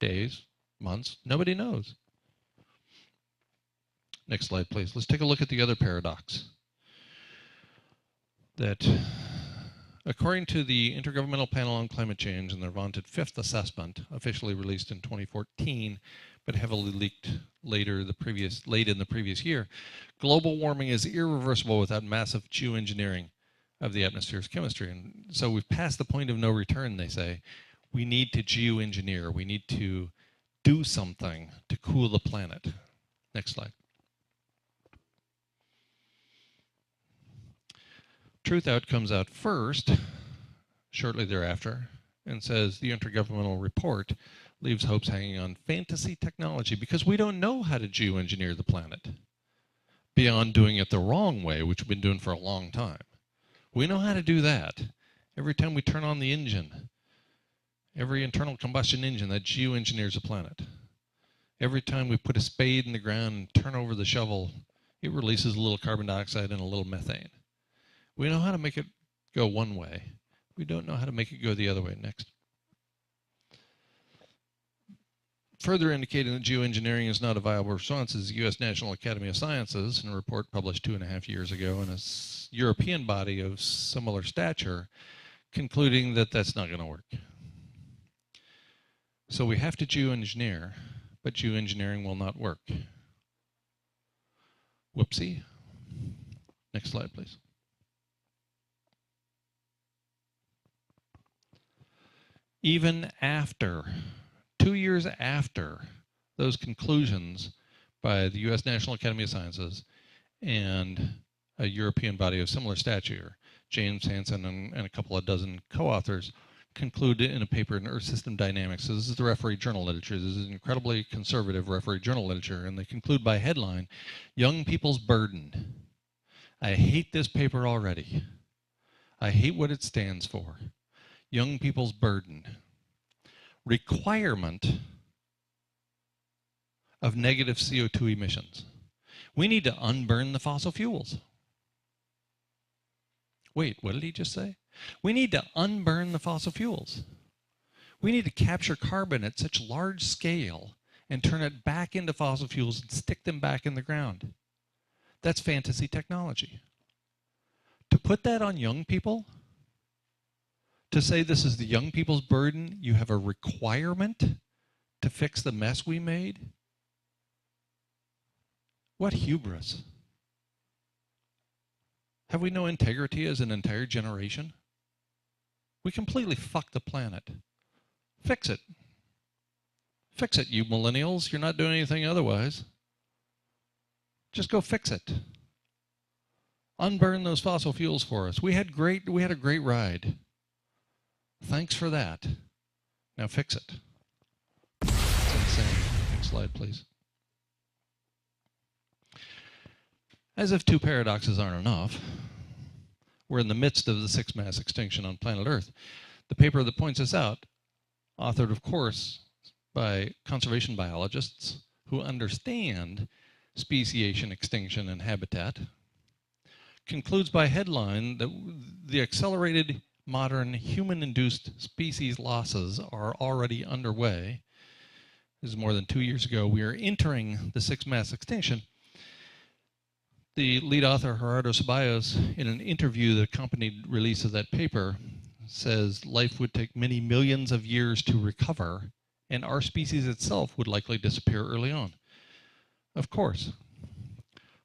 days, months. Nobody knows. Next slide, please. Let's take a look at the other paradox. That according to the Intergovernmental Panel on Climate Change and their vaunted fifth assessment, officially released in 2014, but heavily leaked late in the previous year, global warming is irreversible without massive geoengineering of the atmosphere's chemistry. And so we've passed the point of no return, they say. We need to geoengineer. We need to do something to cool the planet. Next slide. Truth Out comes out first, shortly thereafter, and says the Intergovernmental Report leaves hopes hanging on fantasy technology because we don't know how to geoengineer the planet beyond doing it the wrong way, which we've been doing for a long time. We know how to do that. Every time we turn on the engine, every internal combustion engine, that geoengineers the planet. Every time we put a spade in the ground and turn over the shovel, it releases a little carbon dioxide and a little methane. We know how to make it go one way. We don't know how to make it go the other way. Next. Further indicating that geoengineering is not a viable response is the U.S. National Academy of Sciences, in a report published 2.5 years ago, and a European body of similar stature, concluding that that's not going to work. So we have to geoengineer, but geoengineering will not work. Whoopsie. Next slide, please. Even after, 2 years after those conclusions by the U.S. National Academy of Sciences and a European body of similar stature, James Hansen and a couple of dozen co-authors, concluded in a paper in Earth System Dynamics. So this is the referee journal literature. This is incredibly conservative referee journal literature. And they conclude by headline, Young People's Burden. I hate this paper already. I hate what it stands for. Young People's Burden. Requirement of negative CO2 emissions. We need to unburn the fossil fuels. Wait, what did he just say? We need to unburn the fossil fuels. We need to capture carbon at such large scale and turn it back into fossil fuels and stick them back in the ground. That's fantasy technology. To put that on young people, to say this is the young people's burden, you have a requirement to fix the mess we made? What hubris. Have we no integrity as an entire generation? We completely fucked the planet. Fix it. Fix it, you millennials. You're not doing anything otherwise. Just go fix it. Unburn those fossil fuels for us. We had a great ride. Thanks for that. Now fix it. It's insane. Next slide, please. As if two paradoxes aren't enough, we're in the midst of the sixth mass extinction on planet Earth. The paper that points this out, authored, of course, by conservation biologists who understand speciation, extinction, and habitat, concludes by headline that the accelerated modern human-induced species losses are already underway. This is more than 2 years ago. We are entering the sixth mass extinction. The lead author, Gerardo Ceballos, in an interview that accompanied release of that paper, says life would take many millions of years to recover, and our species itself would likely disappear early on. Of course,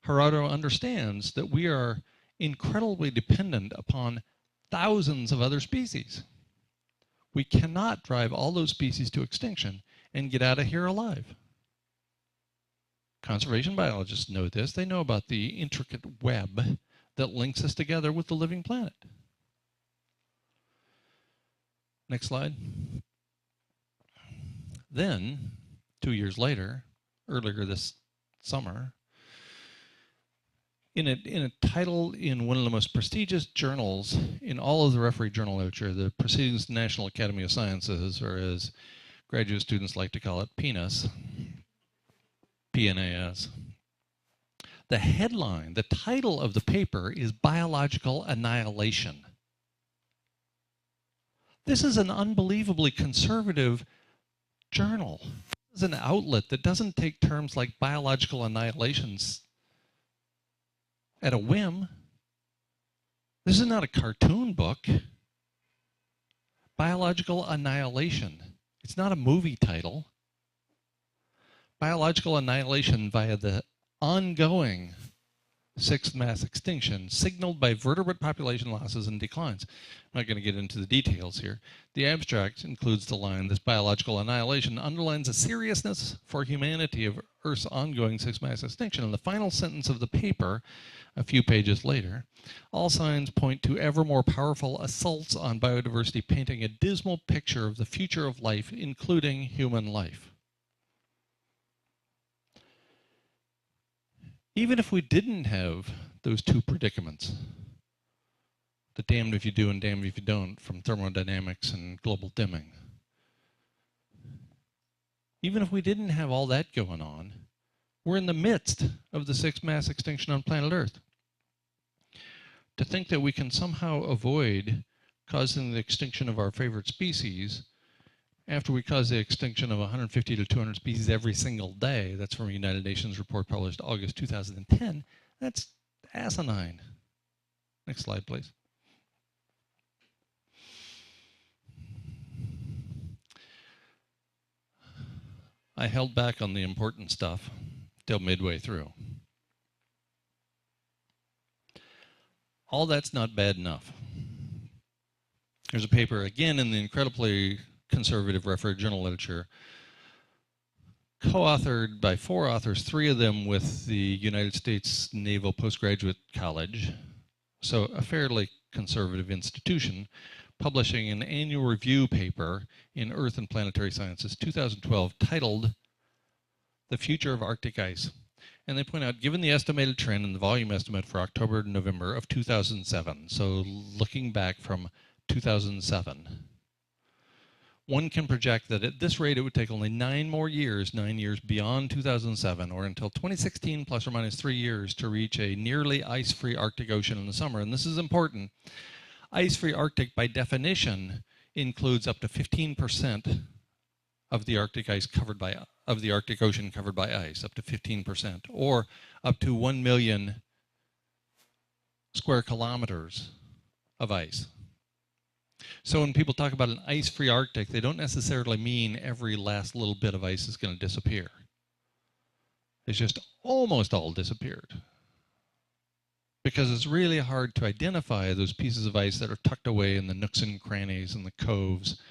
Gerardo understands that we are incredibly dependent upon thousands of other species. We cannot drive all those species to extinction and get out of here alive. Conservation biologists know this. They know about the intricate web that links us together with the living planet. Next slide. Then, 2 years later, earlier this summer, in a title in one of the most prestigious journals in all of the referee journal literature, the Proceedings of the National Academy of Sciences, or as graduate students like to call it, PNAS, PNAS. The headline, the title of the paper is Biological Annihilation. This is an unbelievably conservative journal. This is an outlet that doesn't take terms like biological annihilations at a whim. This is not a cartoon book. Biological Annihilation. It's not a movie title. Biological annihilation via the ongoing sixth mass extinction signaled by vertebrate population losses and declines. I'm not going to get into the details here. The abstract includes the line, this biological annihilation underlines the seriousness for humanity of Earth's ongoing sixth mass extinction. In the final sentence of the paper, a few pages later, all signs point to ever more powerful assaults on biodiversity, painting a dismal picture of the future of life, including human life. Even if we didn't have those two predicaments, the damned if you do and damned if you don't from thermodynamics and global dimming, even if we didn't have all that going on, we're in the midst of the sixth mass extinction on planet Earth. To think that we can somehow avoid causing the extinction of our favorite species after we cause the extinction of 150 to 200 species every single day, that's from a United Nations report published August 2010, that's asinine. Next slide, please. I held back on the important stuff till midway through. All that's not bad enough. There's a paper, again, in the incredibly conservative referee journal literature, co-authored by 4 authors, 3 of them with the United States Naval Postgraduate College, so a fairly conservative institution, publishing an annual review paper in Earth and Planetary Sciences 2012 titled The Future of Arctic Ice. And they point out, given the estimated trend in the volume estimate for October to November of 2007, so looking back from 2007, one can project that at this rate it would take only 9 more years, 9 years beyond 2007, or until 2016 plus or minus 3 years to reach a nearly ice-free Arctic Ocean in the summer. And this is important. Ice-free Arctic, by definition, includes up to 15% of the Arctic ice covered by of the Arctic Ocean covered by ice, up to 15%, or up to 1 million square kilometers of ice. So when people talk about an ice-free Arctic, they don't necessarily mean every last little bit of ice is going to disappear. It's just almost all disappeared. because it's really hard to identify those pieces of ice that are tucked away in the nooks and crannies and the coves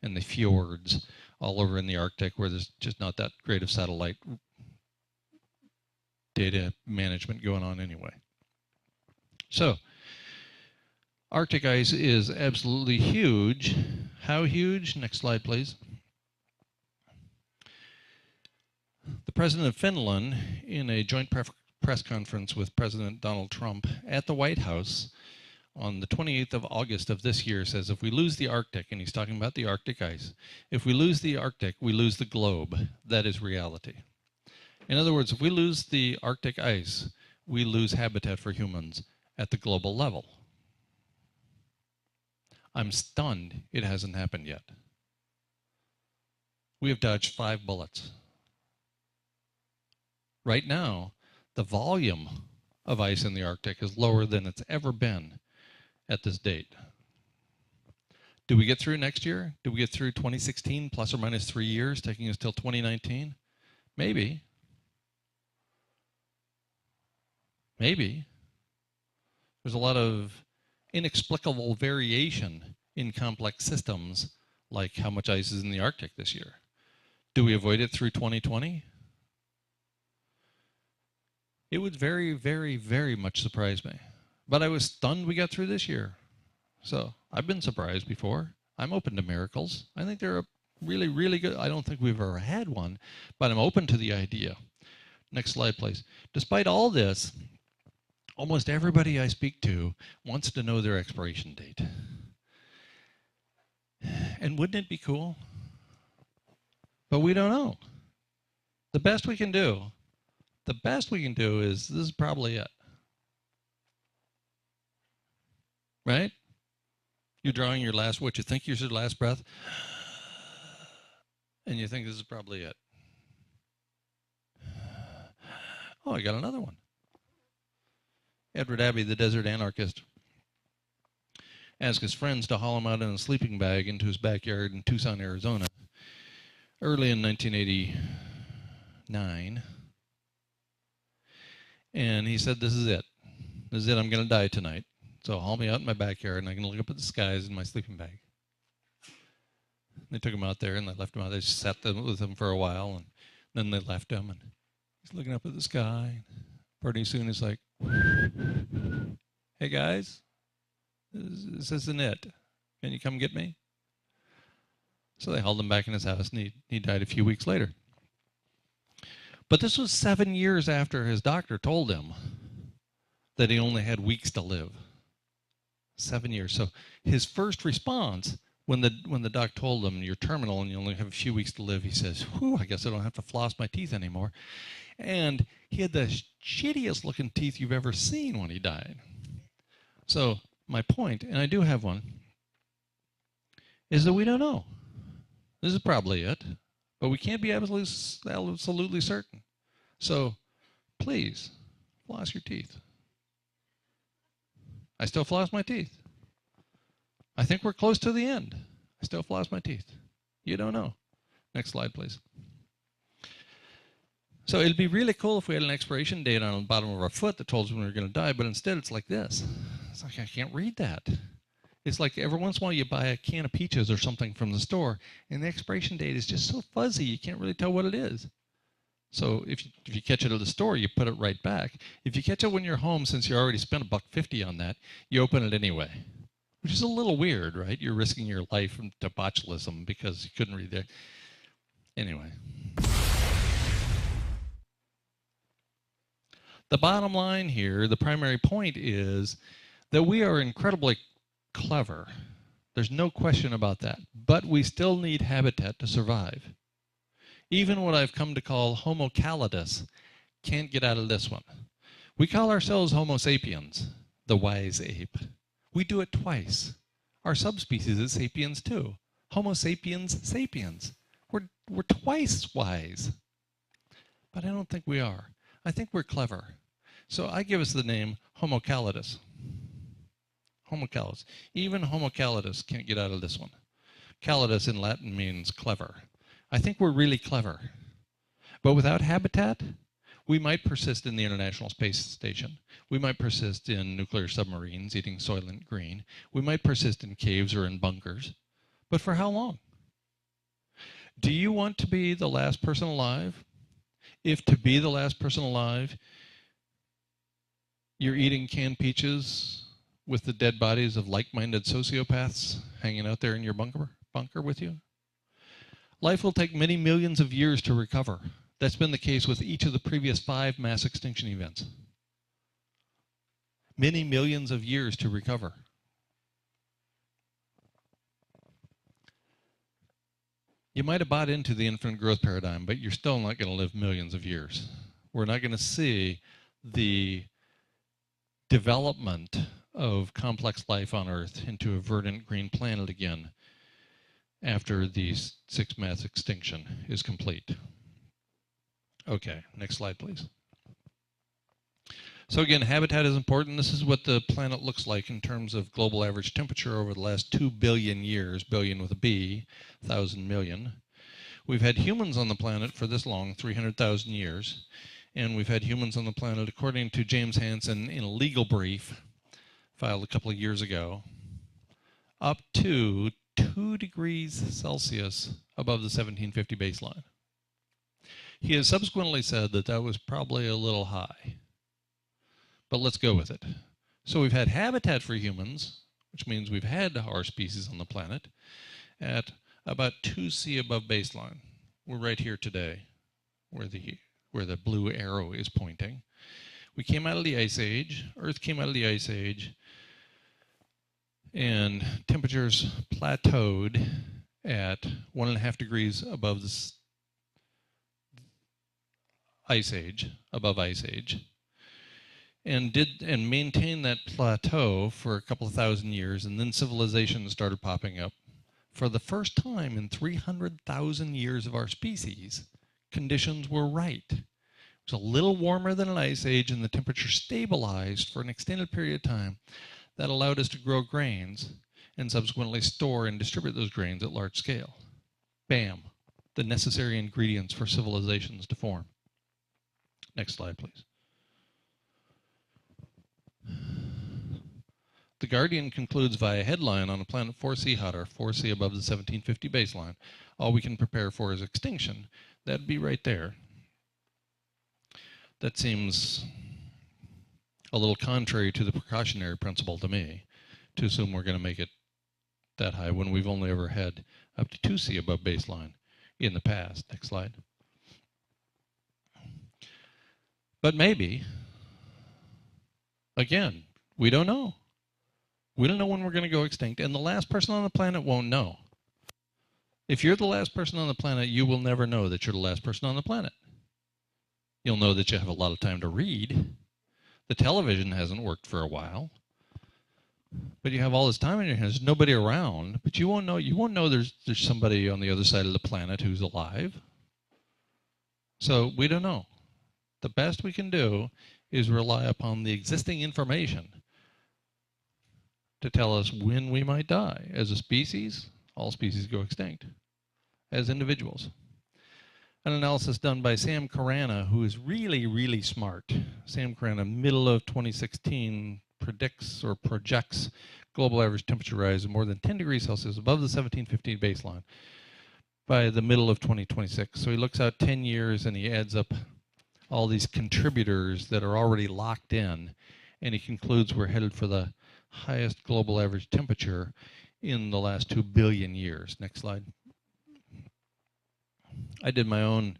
and the fjords all over in the Arctic, where there's just not that great of satellite data management going on anyway. So, Arctic ice is absolutely huge. How huge? Next slide, please. The President of Finland, in a joint press conference with President Donald Trump at the White House on the 28th of August of this year, says if we lose the Arctic, and he's talking about the Arctic ice, if we lose the Arctic, we lose the globe. That is reality. In other words, if we lose the Arctic ice, we lose habitat for humans at the global level. I'm stunned it hasn't happened yet. We have dodged 5 bullets. Right now, the volume of ice in the Arctic is lower than it's ever been at this date. Do we get through next year? Do we get through 2016 plus or minus 3 years, taking us till 2019? Maybe. Maybe. There's a lot of inexplicable variation in complex systems, like how much ice is in the Arctic this year. Do we avoid it through 2020? It would very, very, very much surprise me. But I was stunned we got through this year. So I've been surprised before. I'm open to miracles. I think they're a really, really good. I don't think we've ever had one, but I'm open to the idea. Next slide, please. Despite all this, almost everybody I speak to wants to know their expiration date. And wouldn't it be cool? But we don't know. The best we can do is this is probably it. Right? You're drawing your last, what you think is your last breath, and you think this is probably it. Oh, I got another one. Edward Abbey, the desert anarchist, asked his friends to haul him out in a sleeping bag into his backyard in Tucson, Arizona, early in 1989. And he said, this is it. This is it. I'm going to die tonight. So haul me out in my backyard, and I can look up at the skies in my sleeping bag. They took him out there, and they left him out. They just sat with him for a while, and then they left him. And he's looking up at the sky. Pretty soon he's like, hey, guys, this isn't it. Can you come get me? So they hauled him back in his house, and he died a few weeks later. But this was 7 years after his doctor told him that he only had weeks to live. 7 years. So his first response when the doc told him you're terminal and you only have a few weeks to live, he says, whew, I guess I don't have to floss my teeth anymore. And he had the shittiest looking teeth you've ever seen when he died. So my point, and I do have one, is that we don't know. This is probably it, but we can't be absolutely certain. So please, floss your teeth. I still floss my teeth. I think we're close to the end. I still floss my teeth. You don't know. Next slide, please. So it'd be really cool if we had an expiration date on the bottom of our foot that told us when we were going to die, but instead it's like this. It's like I can't read that. It's like every once in a while you buy a can of peaches or something from the store, and the expiration date is just so fuzzy you can't really tell what it is. So if you catch it at the store, you put it right back. If you catch it when you're home, since you already spent $1.50 on that, you open it anyway, which is a little weird, right? You're risking your life to botulism because you couldn't read it. Anyway. The bottom line here, the primary point is that we are incredibly clever. There's no question about that. But we still need habitat to survive. Even what I've come to call Homo calidus can't get out of this one. We call ourselves Homo sapiens, the wise ape. We do it twice. Our subspecies is sapiens too. Homo sapiens sapiens. We're twice wise. But I don't think we are. I think we're clever. So I give us the name Homo calidus. Homo calidus. Even Homo calidus can't get out of this one. Calidus in Latin means clever. I think we're really clever. But without habitat, We might persist in the International Space Station. We might persist in nuclear submarines eating Soylent Green. We might persist in caves or in bunkers. But for how long? Do you want to be the last person alive? If to be the last person alive, you're eating canned peaches with the dead bodies of like-minded sociopaths hanging out there in your bunker with you? Life will take many millions of years to recover. That's been the case with each of the previous 5 mass extinction events. Many millions of years to recover. You might have bought into the infinite growth paradigm, but you're still not going to live millions of years. We're not going to see the development of complex life on Earth into a verdant green planet again after the 6th mass extinction is complete. Okay, next slide, please. So again, habitat is important. This is what the planet looks like in terms of global average temperature over the last 2 billion years, billion with a B, 1,000 million. We've had humans on the planet for this long, 300,000 years, and we've had humans on the planet, according to James Hansen in a legal brief filed a couple of years ago, up to 2 degrees Celsius above the 1750 baseline. He has subsequently said that that was probably a little high, but let's go with it. So we've had habitat for humans, which means we've had our species on the planet, at about 2°C above baseline. We're right here today, where the blue arrow is pointing. We came out of the Ice Age, Earth came out of the Ice Age, and temperatures plateaued at 1.5 degrees above the Ice Age, above Ice Age, and maintained that plateau for a couple of thousand years, and then civilization started popping up. For the first time in 300,000 years of our species, conditions were right. It was a little warmer than an ice age, and the temperature stabilized for an extended period of time. That allowed us to grow grains and subsequently store and distribute those grains at large scale. Bam, the necessary ingredients for civilizations to form. Next slide, please. The Guardian concludes via headline, on a planet 4°C hotter, 4°C above the 1750 baseline, all we can prepare for is extinction. That'd be right there. That seems a little contrary to the precautionary principle to me, to assume we're going to make it that high when we've only ever had up to 2°C above baseline in the past. Next slide. But maybe, again, we don't know. We don't know when we're going to go extinct, and the last person on the planet won't know. If you're the last person on the planet, you will never know that you're the last person on the planet. You'll know that you have a lot of time to read. The television hasn't worked for a while. But you have all this time in your hands. There's nobody around, but you won't know there's somebody on the other side of the planet who's alive. So we don't know. The best we can do is rely upon the existing information to tell us when we might die. As a species, all species go extinct. As individuals. An analysis done by Sam Carana, who is really, really smart. Sam Carana, middle of 2016, predicts or projects global average temperature rise of more than 10 degrees Celsius above the 1750 baseline by the middle of 2026. So he looks out 10 years and he adds up all these contributors that are already locked in, and he concludes we're headed for the highest global average temperature in the last 2 billion years. Next slide. I did my own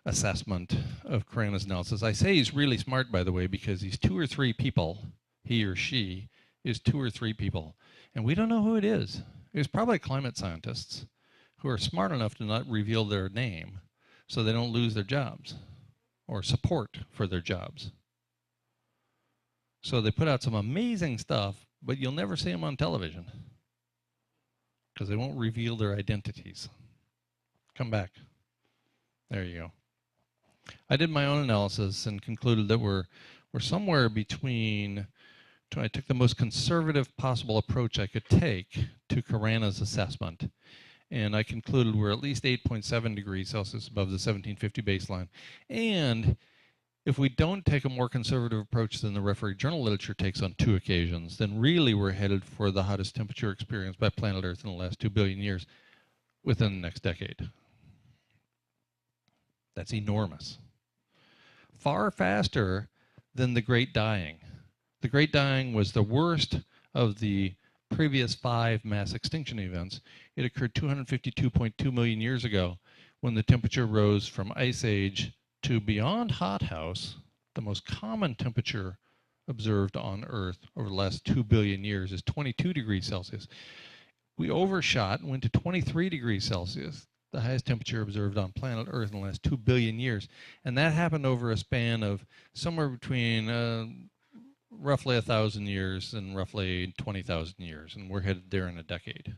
assessment of Carana's analysis. I say he's really smart, by the way, because he's 2 or 3 people. He or she is 2 or 3 people. And we don't know who it is. It's probably climate scientists who are smart enough to not reveal their name so they don't lose their jobs or support for their jobs. So they put out some amazing stuff, but you'll never see them on television because they won't reveal their identities. Come back. There you go. I did my own analysis and concluded that we're somewhere between, I took the most conservative possible approach I could take to Carana's assessment, and I concluded we're at least 8.7 degrees Celsius above the 1750 baseline. And If we don't take a more conservative approach than the referee journal literature takes on 2 occasions, then really we're headed for the hottest temperature experienced by planet Earth in the last 2 billion years within the next decade. That's enormous. Far faster than the Great Dying. The Great Dying was the worst of the previous 5 mass extinction events. It occurred 252.2 million years ago when the temperature rose from Ice Age to beyond hothouse, the most common temperature observed on Earth over the last 2 billion years is 22 degrees Celsius. We overshot and went to 23 degrees Celsius, the highest temperature observed on planet Earth in the last 2 billion years. And that happened over a span of somewhere between roughly 1,000 years and roughly 20,000 years, and we're headed there in a decade.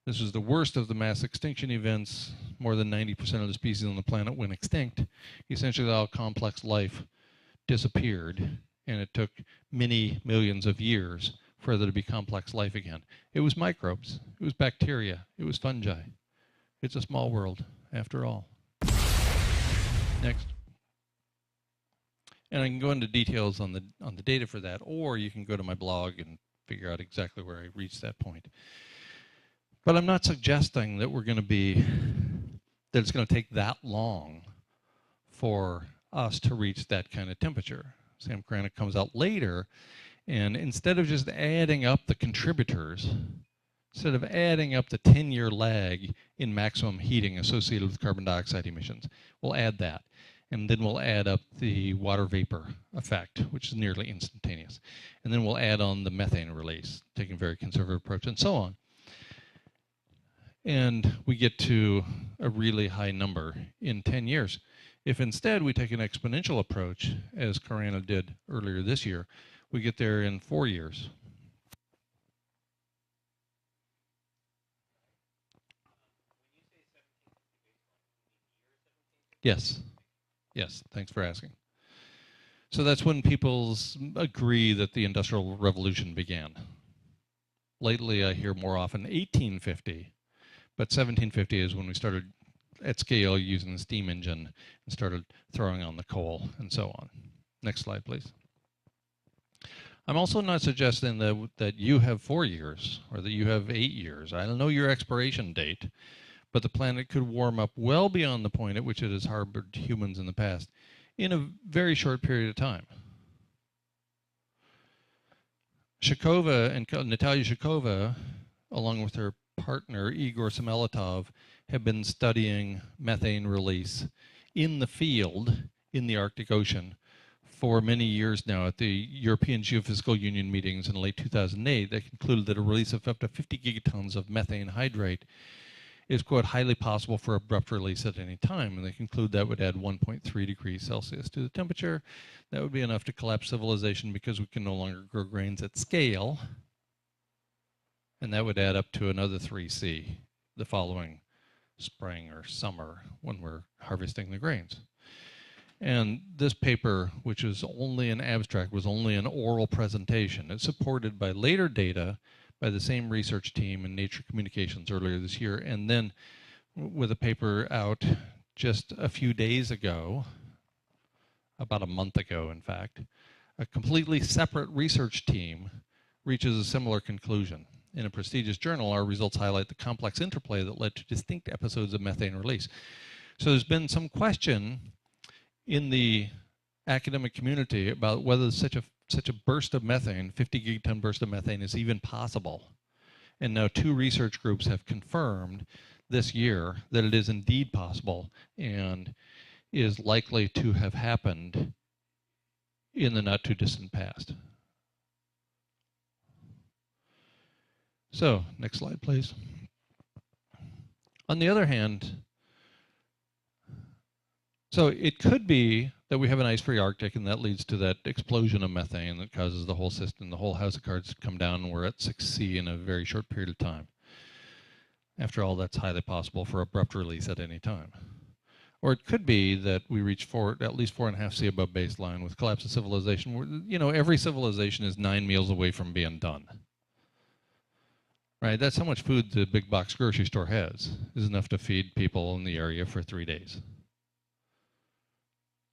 This was the worst of the mass extinction events. More than 90% of the species on the planet went extinct. Essentially, all complex life disappeared, and it took many millions of years for there to be complex life again. It was microbes. It was bacteria. It was fungi. It's a small world, after all. Next. And I can go into details on the data for that, or you can go to my blog and figure out exactly where I reached that point. But I'm not suggesting that that it's going to take that long for us to reach that kind of temperature. Sam Kranick comes out later, and instead of just adding up the contributors, instead of adding up the 10-year lag in maximum heating associated with carbon dioxide emissions, we'll add that. And then we'll add up the water vapor effect, which is nearly instantaneous. And then we'll add on the methane release, taking a very conservative approach, and so on. And we get to a really high number in 10 years. If instead we take an exponential approach, as Karana did earlier this year, we get there in 4 years. Yes. Yes, thanks for asking. So that's when people agree that the Industrial Revolution began. Lately, I hear more often 1850, but 1750 is when we started at scale using the steam engine and started throwing on the coal and so on. Next slide, please. I'm also not suggesting that you have 4 years or that you have 8 years. I don't know your expiration date, but the planet could warm up well beyond the point at which it has harbored humans in the past in a very short period of time. Natalia Shakova, along with her partner Igor Semeletov, have been studying methane release in the field in the Arctic Ocean for many years now. At the European Geophysical Union meetings in late 2008, they concluded that a release of up to 50 gigatons of methane hydrate is, quote, highly possible for abrupt release at any time. And they conclude that would add 1.3 degrees Celsius to the temperature. That would be enough to collapse civilization because we can no longer grow grains at scale. And that would add up to another 3C the following spring or summer when we're harvesting the grains. And this paper, which is only an abstract, was only an oral presentation. It's supported by later data by the same research team in Nature Communications earlier this year, and then with a paper out just a few days ago, about a month ago in fact, a completely separate research team reaches a similar conclusion. In a prestigious journal, our results highlight the complex interplay that led to distinct episodes of methane release. So there's been some question in the academic community about whether such a burst of methane, 50 gigaton burst of methane, is even possible. And now 2 research groups have confirmed this year that it is indeed possible and is likely to have happened in the not too distant past. So, next slide, please. On the other hand, so it could be that we have an ice-free Arctic, and that leads to that explosion of methane that causes the whole system, the whole house of cards to come down, and we're at 6C in a very short period of time. After all, that's highly possible for abrupt release at any time. Or it could be that we reach at least 4.5C above baseline with collapse of civilization. You know, every civilization is 9 meals away from being done. Right? That's how much food the big box grocery store has. Is enough to feed people in the area for 3 days.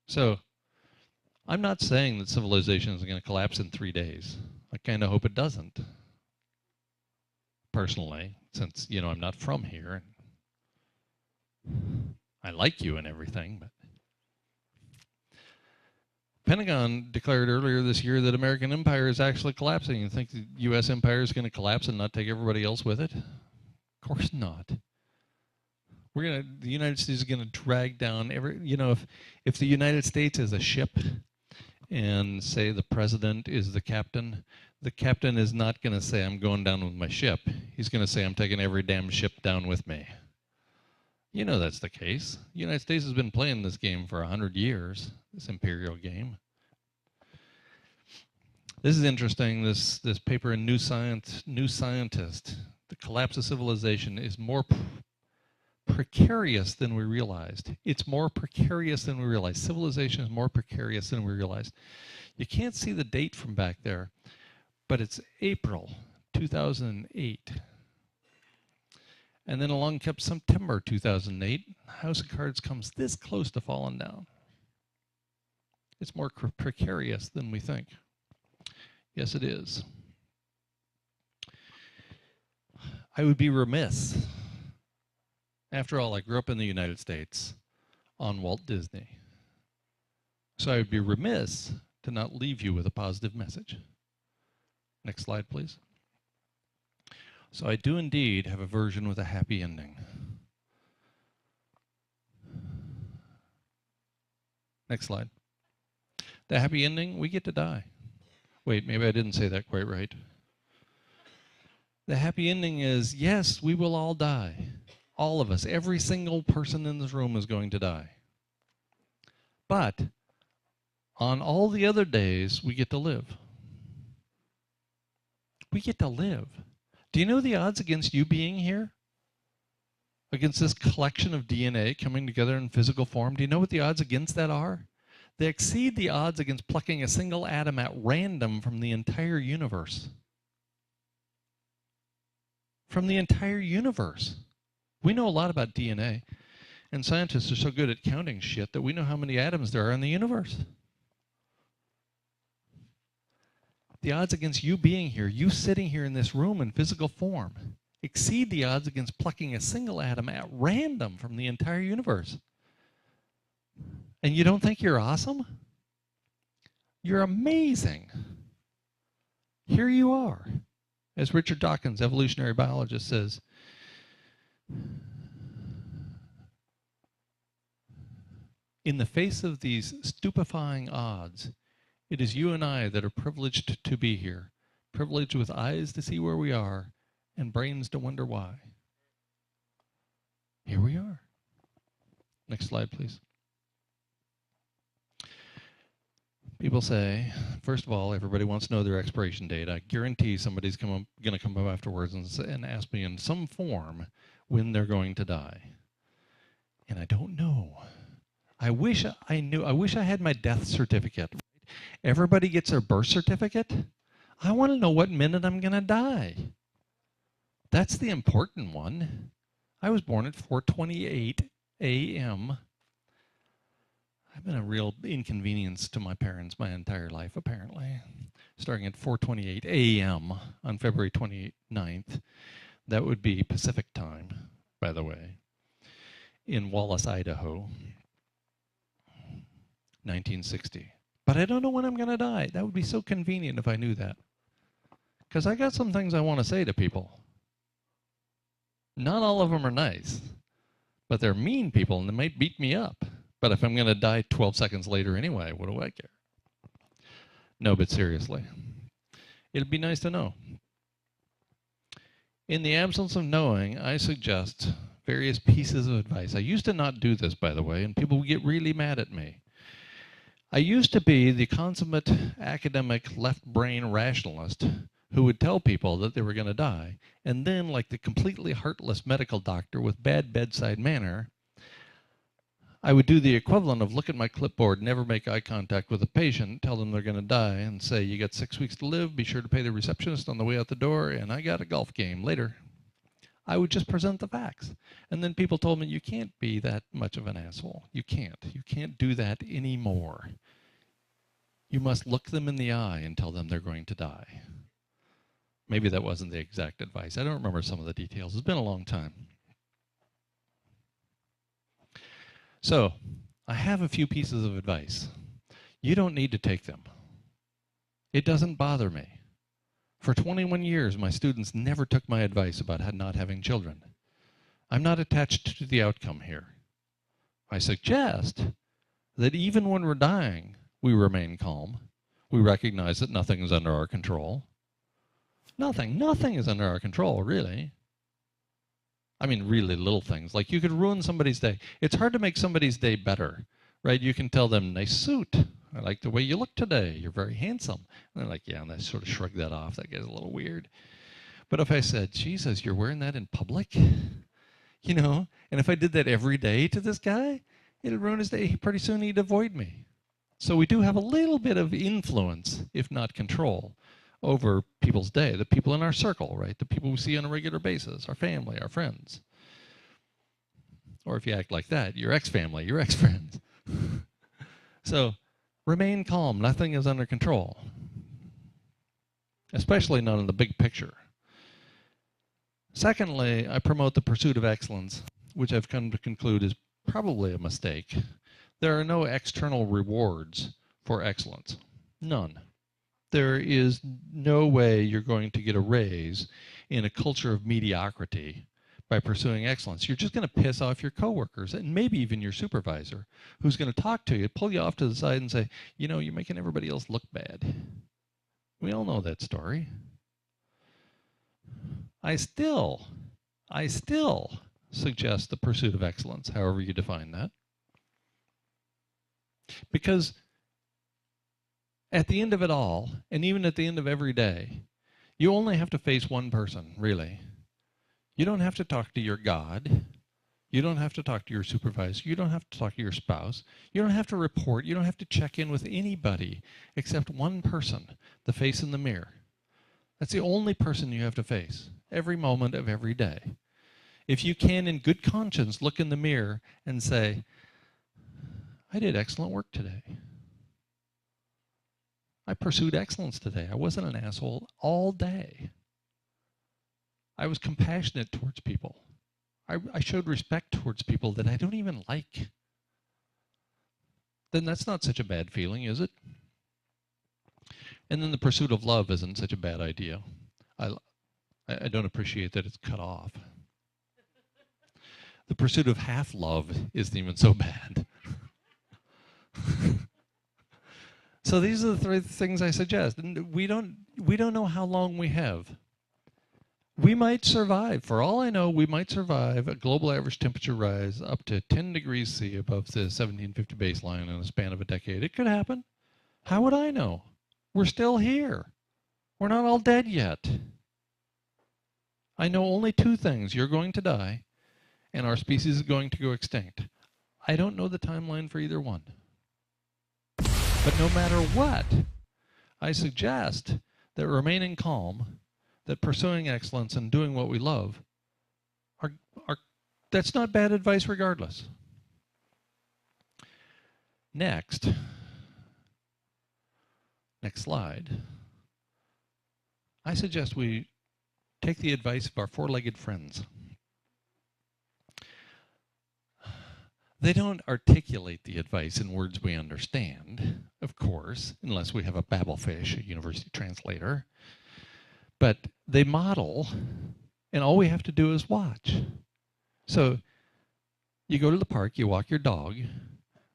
So I'm not saying that civilization is going to collapse in 3 days. I kind of hope it doesn't. Personally, since, you know, I'm not from here. I like you and everything, but Pentagon declared earlier this year that American empire is actually collapsing. You think the U.S. empire is going to collapse and not take everybody else with it? Of course not. The United States is going to drag down if the United States is a ship and say the president is the captain is not going to say, I'm going down with my ship. He's going to say, I'm taking every damn ship down with me. You know that's the case. The United States has been playing this game for 100 years, this imperial game. This is interesting, this paper in New Scientist. The collapse of civilization is more precarious than we realized. It's more precarious than we realized. Civilization is more precarious than we realized. You can't see the date from back there, but it's April 2008. And then along kept September 2008. House of Cards comes this close to falling down. It's more precarious than we think. Yes, it is. I would be remiss. After all, I grew up in the United States on Walt Disney. So I would be remiss to not leave you with a positive message. Next slide, please. So I do indeed have a version with a happy ending. Next slide. The happy ending, we get to die. Wait, maybe I didn't say that quite right. The happy ending is, yes, we will all die. All of us, every single person in this room is going to die. But on all the other days, we get to live. We get to live. Do you know the odds against you being here? Against this collection of DNA coming together in physical form? Do you know what the odds against that are? They exceed the odds against plucking a single atom at random from the entire universe. From the entire universe. We know a lot about DNA, and scientists are so good at counting shit that we know how many atoms there are in the universe. The odds against you being here, you sitting here in this room in physical form, exceed the odds against plucking a single atom at random from the entire universe. And you don't think you're awesome? You're amazing. Here you are. As Richard Dawkins, evolutionary biologist, says, in the face of these stupefying odds, it is you and I that are privileged to be here, privileged with eyes to see where we are and brains to wonder why. Here we are. Next slide, please. People say, first of all, everybody wants to know their expiration date. I guarantee somebody's going to come up afterwards and ask me in some form when they're going to die. And I don't know. I wish I knew. I wish I had my death certificate. Everybody gets their birth certificate. I want to know what minute I'm going to die. That's the important one. I was born at 4:28 a.m. I've been a real inconvenience to my parents my entire life, apparently. Starting at 4:28 a.m. on February 29th. That would be Pacific time, by the way, in Wallace, Idaho, 1960. But I don't know when I'm going to die. That would be so convenient if I knew that. Because I got some things I want to say to people. Not all of them are nice, but they're mean people and they might beat me up. But if I'm going to die 12 seconds later anyway, what do I care? No, but seriously, it'd be nice to know. In the absence of knowing, I suggest various pieces of advice. I used to not do this, by the way, and people would get really mad at me. I used to be the consummate academic left-brain rationalist who would tell people that they were going to die, and then, like the completely heartless medical doctor with bad bedside manner, I would do the equivalent of look at my clipboard, never make eye contact with a patient, tell them they're going to die, and say, you got 6 weeks to live, be sure to pay the receptionist on the way out the door, and I got a golf game later. I would just present the facts. And then people told me, you can't be that much of an asshole. You can't. You can't do that anymore. You must look them in the eye and tell them they're going to die. Maybe that wasn't the exact advice. I don't remember some of the details. It's been a long time. So, I have a few pieces of advice. You don't need to take them. It doesn't bother me. For 21 years, my students never took my advice about not having children. I'm not attached to the outcome here. I suggest that even when we're dying, we remain calm. We recognize that nothing is under our control. Nothing is under our control, really. I mean, really little things. Like you could ruin somebody's day. It's hard to make somebody's day better, right? You can tell them, nice suit. I like the way you look today. You're very handsome. And they're like, yeah, and I sort of shrug that off. That gets a little weird. But if I said, Jesus, you're wearing that in public? You know, and if I did that every day to this guy, it'd ruin his day. Pretty soon he'd avoid me. So we do have a little bit of influence, if not control, over people's day, the people in our circle, right? The people we see on a regular basis, our family, our friends. Or if you act like that, your ex-family, your ex-friends. So remain calm. Nothing is under control, especially not in the big picture. Secondly, I promote the pursuit of excellence, which I've come to conclude is probably a mistake. There are no external rewards for excellence. None. There is no way you're going to get a raise in a culture of mediocrity by pursuing excellence. You're just going to piss off your coworkers and maybe even your supervisor, who's going to talk to you, pull you off to the side and say, you know, you're making everybody else look bad. We all know that story. I still suggest the pursuit of excellence, however you define that. Because at the end of it all, and even at the end of every day, you only have to face one person, really. You don't have to talk to your God. You don't have to talk to your supervisor. You don't have to talk to your spouse. You don't have to report. You don't have to check in with anybody except one person, the face in the mirror. That's the only person you have to face every moment of every day. If you can, in good conscience, look in the mirror and say, I did excellent work today. I pursued excellence today. I wasn't an asshole all day. I was compassionate towards people. I showed respect towards people that I don't even like. Then that's not such a bad feeling, is it? And then the pursuit of love isn't such a bad idea. I don't appreciate that it's cut off. The pursuit of half love isn't even so bad. So these are the three things I suggest. And we don't know how long we have. We might survive. For all I know, we might survive a global average temperature rise up to 10 degrees C above the 1750 baseline in a span of a decade. It could happen. How would I know? We're still here. We're not all dead yet. I know only two things. You're going to die, and our species is going to go extinct. I don't know the timeline for either one. But no matter what, I suggest that remaining calm, that pursuing excellence and doing what we love, that's not bad advice regardless. Next slide. I suggest we take the advice of our four-legged friends. They don't articulate the advice in words we understand, of course, unless we have a babblefish, a university translator. But they model, and all we have to do is watch. So you go to the park, you walk your dog.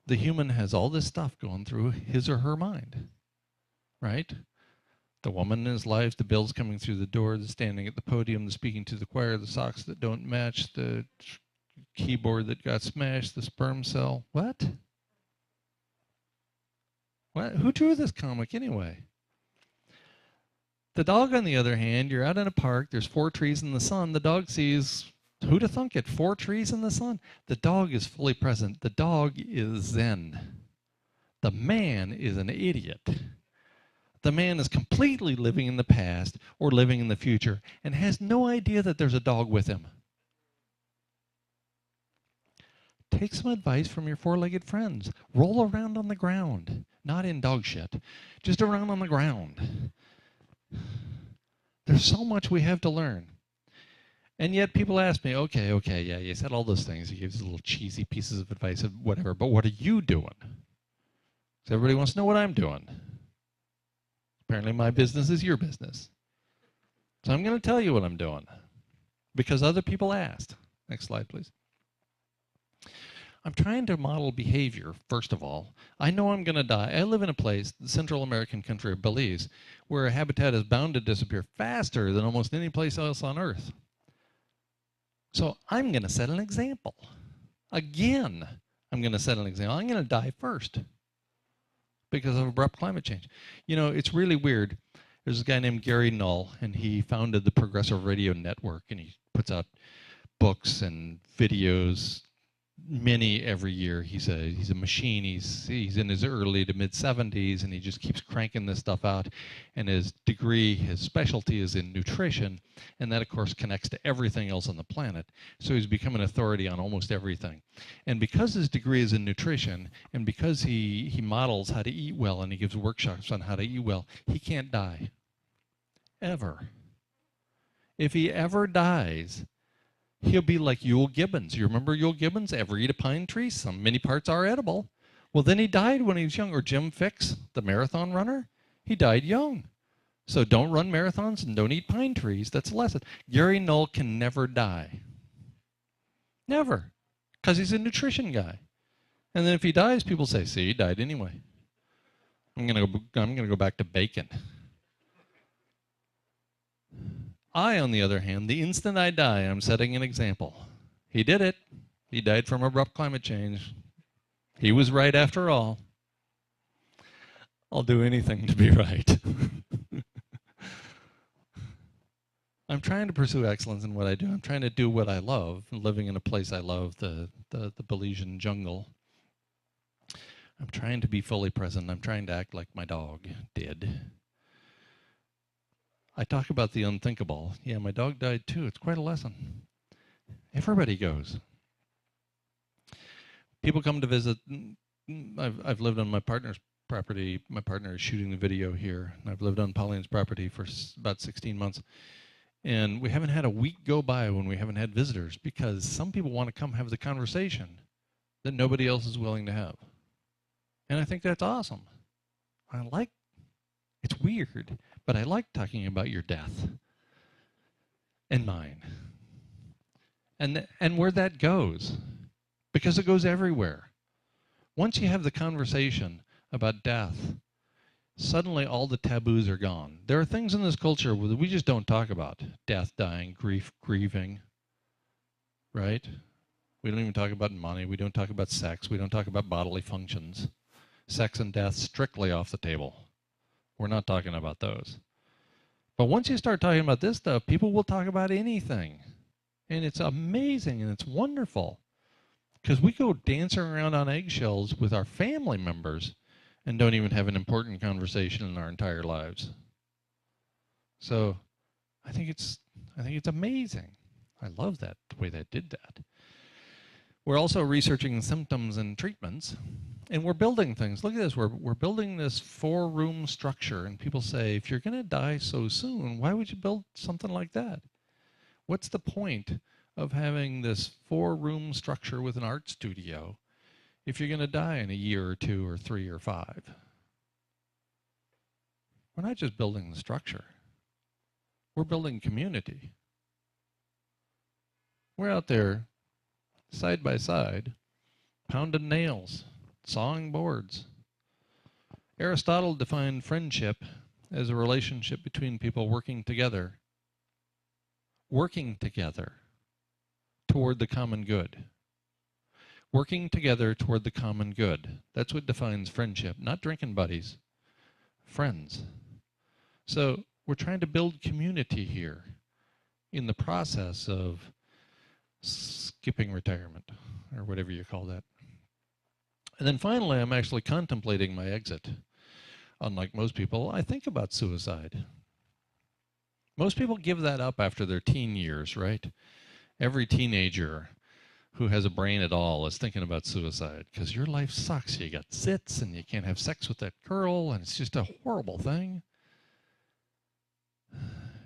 The human has all this stuff going through his or her mind, right? The woman in his life, the bills coming through the door, the standing at the podium, the speaking to the choir, the socks that don't match, the keyboard that got smashed, the sperm cell. What? Who drew this comic anyway? The dog, on the other hand, you're out in a park, there's 4 trees in the sun, the dog sees, who'd have thunk it, 4 trees in the sun? The dog is fully present. The dog is zen. The man is an idiot. The man is completely living in the past or living in the future and has no idea that there's a dog with him. Take some advice from your four-legged friends. Roll around on the ground, not in dog shit, just around on the ground. There's so much we have to learn. And yet people ask me, okay, yeah, you said all those things. You gave these little cheesy pieces of advice and whatever, but what are you doing? So everybody wants to know what I'm doing. Apparently my business is your business. So I'm going to tell you what I'm doing because other people asked. Next slide, please. I'm trying to model behavior, first of all. I know I'm going to die. I live in a place, the Central American country of Belize, where a habitat is bound to disappear faster than almost any place else on Earth. So I'm going to set an example. Again, I'm going to set an example. I'm going to die first because of abrupt climate change. You know, it's really weird. There's a guy named Gary Null, and he founded the Progressive Radio Network, and he puts out books and videos, many every year. He's a machine. He's in his early to mid-70s, and he just keeps cranking this stuff out. And his degree, his specialty is in nutrition, and that, of course, connects to everything else on the planet. So he's become an authority on almost everything. And because his degree is in nutrition, and because he models how to eat well, and he gives workshops on how to eat well, he can't die. Ever. If he ever dies, he'll be like Yule Gibbons. You remember Yule Gibbons? Ever eat a pine tree? Many parts are edible. Well, then he died when he was young. Or Jim Fixx, the marathon runner, he died young. So don't run marathons and don't eat pine trees. That's a lesson. Gary Null can never die. Never. Because he's a nutrition guy. And then if he dies, people say, see, he died anyway. I'm gonna go back to bacon. I, on the other hand, the instant I die, I'm setting an example. He did it. He died from abrupt climate change. He was right after all. I'll do anything to be right. I'm trying to pursue excellence in what I do. I'm trying to do what I love, living in a place I love, the Belizean jungle. I'm trying to be fully present. I'm trying to act like my dog did. I talk about the unthinkable. Yeah, my dog died too. It's quite a lesson. Everybody goes. People come to visit. I've lived on my partner's property. My partner is shooting the video here. And I've lived on Pauline's property for about 16 months. And we haven't had a week go by when we haven't had visitors because some people want to come have the conversation that nobody else is willing to have. And I think that's awesome. It's weird, but I like talking about your death and mine. And where that goes, because it goes everywhere. Once you have the conversation about death, suddenly all the taboos are gone. There are things in this culture that we just don't talk about. Death, dying, grief, grieving, right? We don't even talk about money. We don't talk about sex. We don't talk about bodily functions. Sex and death strictly off the table. We're not talking about those. But once you start talking about this stuff, people will talk about anything. And it's amazing and it's wonderful. Because we go dancing around on eggshells with our family members and don't even have an important conversation in our entire lives. So I think it's amazing. I love that, the way they did that. We're also researching symptoms and treatments, and we're building things. Look at this. We're building this 4-room structure, and people say, if you're going to die so soon, why would you build something like that? What's the point of having this 4-room structure with an art studio if you're going to die in a year or 2 or 3 or 5? We're not just building the structure. We're building community. We're out there side by side, pounding nails, sawing boards. Aristotle defined friendship as a relationship between people working together toward the common good. Working together toward the common good. That's what defines friendship, not drinking buddies, friends. So we're trying to build community here in the process of skipping retirement, or whatever you call that. And then finally, I'm actually contemplating my exit. Unlike most people, I think about suicide. Most people give that up after their teen years, right? Every teenager who has a brain at all is thinking about suicide because your life sucks. You got zits and you can't have sex with that girl and it's just a horrible thing.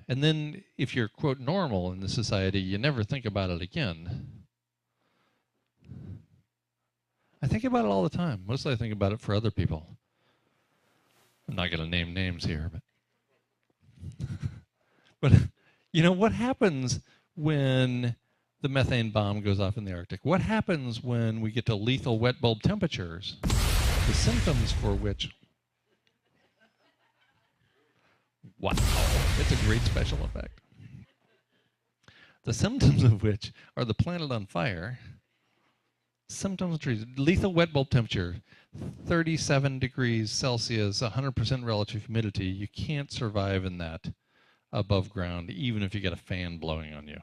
And then if you're, quote, normal in the society, you never think about it again. I think about it all the time. Mostly I think about it for other people. I'm not going to name names here, but you know, what happens when the methane bomb goes off in the Arctic? What happens when we get to lethal wet bulb temperatures? The symptoms for which, wow, it's a great special effect. The symptoms of which are the planet on fire. Symptoms of trees, lethal wet bulb temperature, 37 degrees Celsius, 100% relative humidity. You can't survive in that above ground, even if you get a fan blowing on you.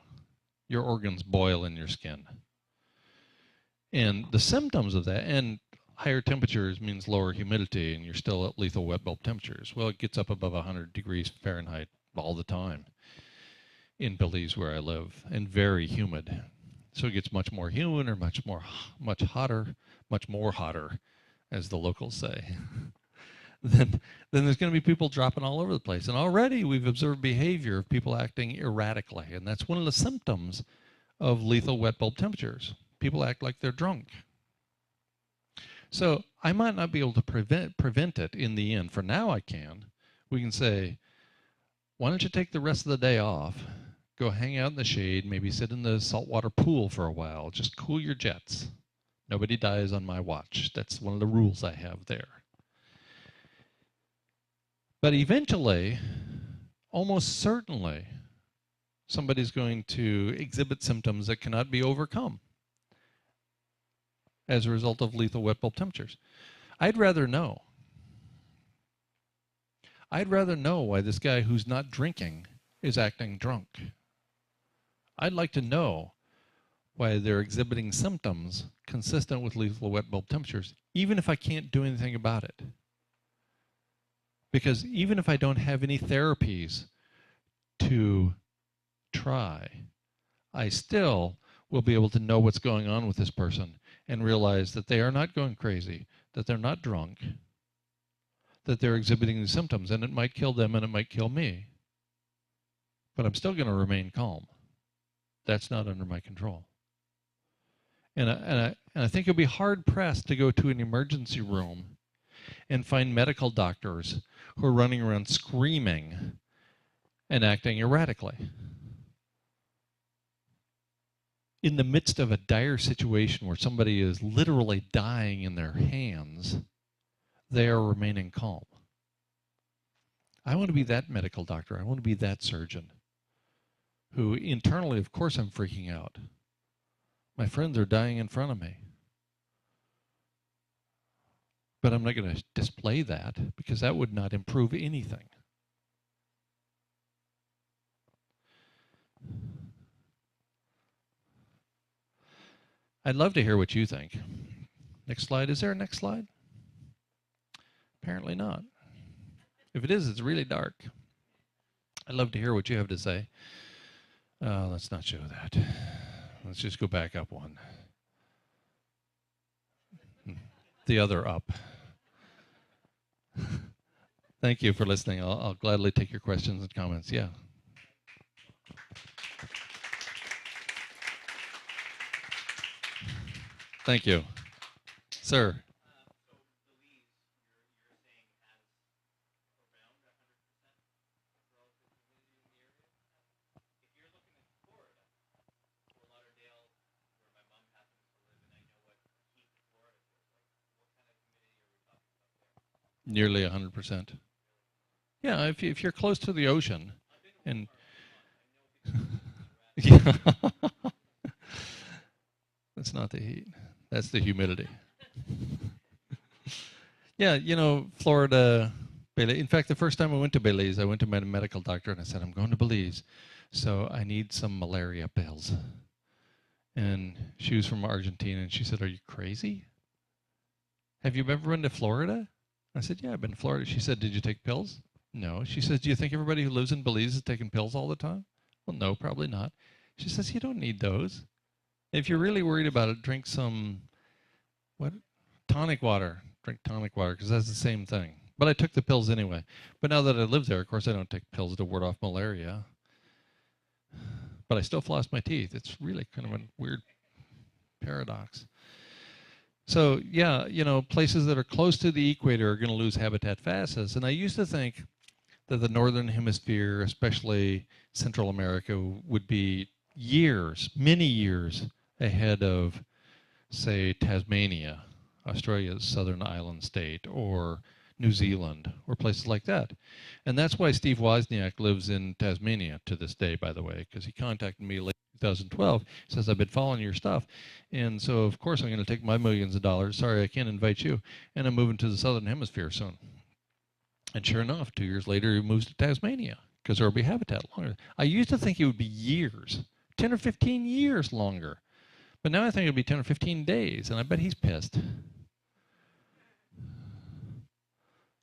Your organs boil in your skin. And the symptoms of that, and higher temperatures means lower humidity, and you're still at lethal wet bulb temperatures. Well, it gets up above 100 degrees Fahrenheit all the time in Belize where I live, and very humid. So it gets much more humid or much more hotter, as the locals say. then there's going to be people dropping all over the place. And already we've observed behavior of people acting erratically. And that's one of the symptoms of lethal wet bulb temperatures. People act like they're drunk. So I might not be able to prevent it in the end. For now I can. We can say, why don't you take the rest of the day off? Go hang out in the shade, maybe sit in the saltwater pool for a while. Just cool your jets. Nobody dies on my watch. That's one of the rules I have there. But eventually, almost certainly, somebody's going to exhibit symptoms that cannot be overcome as a result of lethal wet bulb temperatures. I'd rather know. I'd rather know why this guy who's not drinking is acting drunk. I'd like to know why they're exhibiting symptoms consistent with lethal wet bulb temperatures, even if I can't do anything about it. Because even if I don't have any therapies to try, I still will be able to know what's going on with this person and realize that they are not going crazy, that they're not drunk, that they're exhibiting these symptoms, and it might kill them and it might kill me. But I'm still going to remain calm. That's not under my control. And I think it'll be hard-pressed to go to an emergency room and find medical doctors who are running around screaming and acting erratically. In the midst of a dire situation where somebody is literally dying in their hands, they are remaining calm. I want to be that medical doctor. I want to be that surgeon who internally, of course, I'm freaking out. My friends are dying in front of me. But I'm not going to display that because that would not improve anything. I'd love to hear what you think. Next slide. Is there a next slide? Apparently not. If it is, it's really dark. I'd love to hear what you have to say. Let's not show that. Let's just go back up one. The other up. Thank you for listening. I'll gladly take your questions and comments. Yeah. Thank you. Sir. Nearly 100%. Yeah, if you're close to the ocean, and yeah, that's not the heat. That's the humidity. Yeah, you know, Florida, Belize. In fact, the first time I went to Belize, I went to my medical doctor and I said, I'm going to Belize, so I need some malaria pills. And she was from Argentina, and she said, are you crazy? Have you ever been to Florida? I said, yeah, I've been to Florida. She said, did you take pills? No. She says, do you think everybody who lives in Belize is taking pills all the time? Well, no, probably not. She says, you don't need those. If you're really worried about it, drink some, what? Tonic water. Drink tonic water, because that's the same thing. But I took the pills anyway. But now that I live there, of course, I don't take pills to ward off malaria. But I still floss my teeth. It's really kind of a weird paradox. So, yeah, you know, places that are close to the equator are going to lose habitat fastest. And I used to think that the northern hemisphere, especially Central America, would be years, many years ahead of, say, Tasmania, Australia's southern island state, or New Zealand, or places like that. And that's why Steve Wozniak lives in Tasmania to this day, by the way, because he contacted me late 2012. He says, I've been following your stuff. And so, of course, I'm going to take my millions of dollars. Sorry, I can't invite you. And I'm moving to the southern hemisphere soon. And sure enough, 2 years later, he moves to Tasmania because there will be habitat longer. I used to think it would be years, 10 or 15 years longer. But now I think it'll be 10 or 15 days, and I bet he's pissed.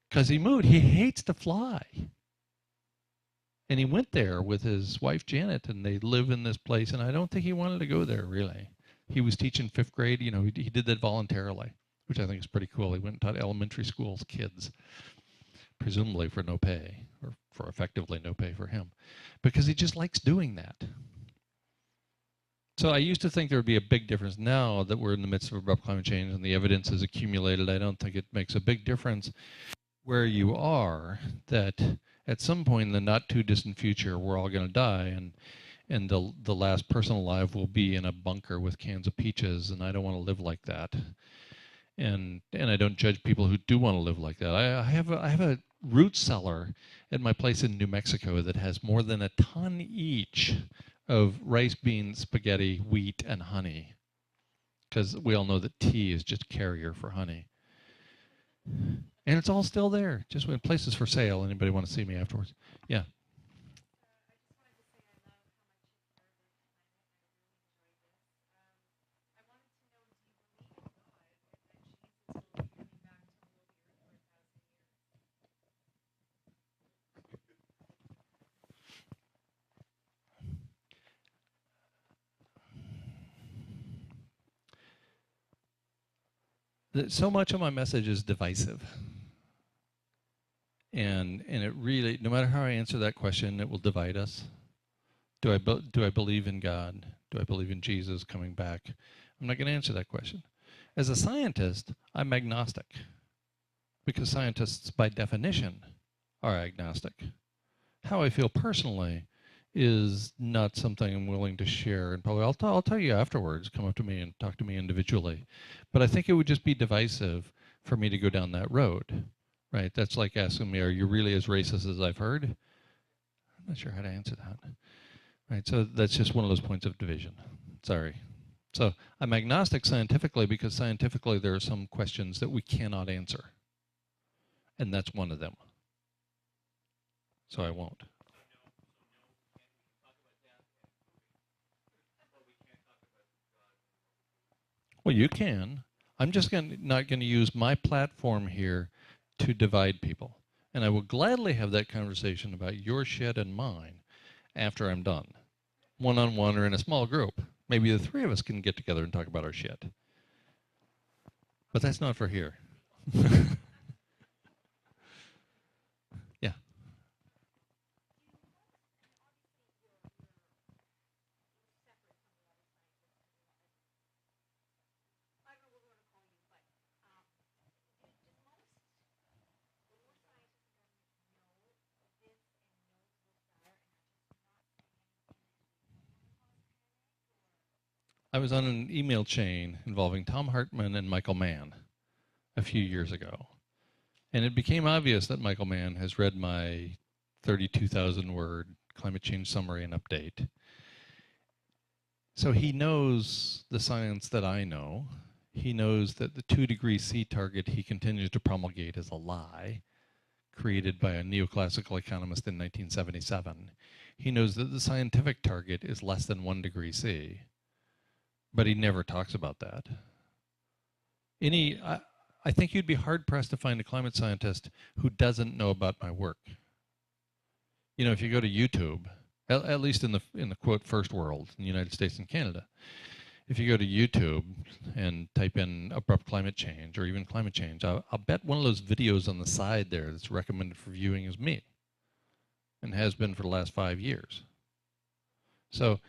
Because he moved. He hates to fly. And he went there with his wife, Janet, and they live in this place, and I don't think he wanted to go there, really. He was teaching 5th grade. You know, he did that voluntarily, which I think is pretty cool. He went and taught elementary school's kids, presumably for no pay, or for effectively no pay for him, because he just likes doing that. So I used to think there would be a big difference. Now that we're in the midst of abrupt climate change and the evidence is accumulated, I don't think it makes a big difference where you are, that at some point in the not too distant future, we're all going to die, and the last person alive will be in a bunker with cans of peaches, and I don't want to live like that. And I don't judge people who do want to live like that. I have a root cellar at my place in New Mexico that has more than a ton each of rice, beans, spaghetti, wheat, and honey, because we all know that tea is just carrier for honey. And it's all still there. Just when places for sale. Anybody want to see me afterwards? Yeah. So much of my message is divisive. And it really, no matter how I answer that question, it will divide us. Do I believe in God? Do I believe in Jesus coming back? I'm not going to answer that question. As a scientist, I'm agnostic, because scientists, by definition, are agnostic. How I feel personally is not something I'm willing to share. And probably I'll tell you afterwards. Come up to me and talk to me individually. But I think it would just be divisive for me to go down that road. Right? That's like asking me, are you really as racist as I've heard? I'm not sure how to answer that. Right? So that's just one of those points of division. Sorry. So I'm agnostic scientifically because scientifically there are some questions that we cannot answer. And that's one of them. So I won't. Well, you can. I'm just not going to use my platform here to divide people. And I will gladly have that conversation about your shit and mine after I'm done. One-on-one or in a small group. Maybe the 3 of us can get together and talk about our shit. But that's not for here. Yeah. I was on an email chain involving Tom Hartman and Michael Mann a few years ago. And it became obvious that Michael Mann has read my 32,000 word climate change summary and update. So he knows the science that I know. He knows that the 2 degree C target he continues to promulgate is a lie, created by a neoclassical economist in 1977. He knows that the scientific target is less than 1 degree C. But he never talks about that. I think you'd be hard-pressed to find a climate scientist who doesn't know about my work. You know, if you go to YouTube, at least in the quote first world, in the United States and Canada, if you go to YouTube and type in abrupt climate change or even climate change, I'll bet one of those videos on the side there that's recommended for viewing is me, and has been for the last 5 years. So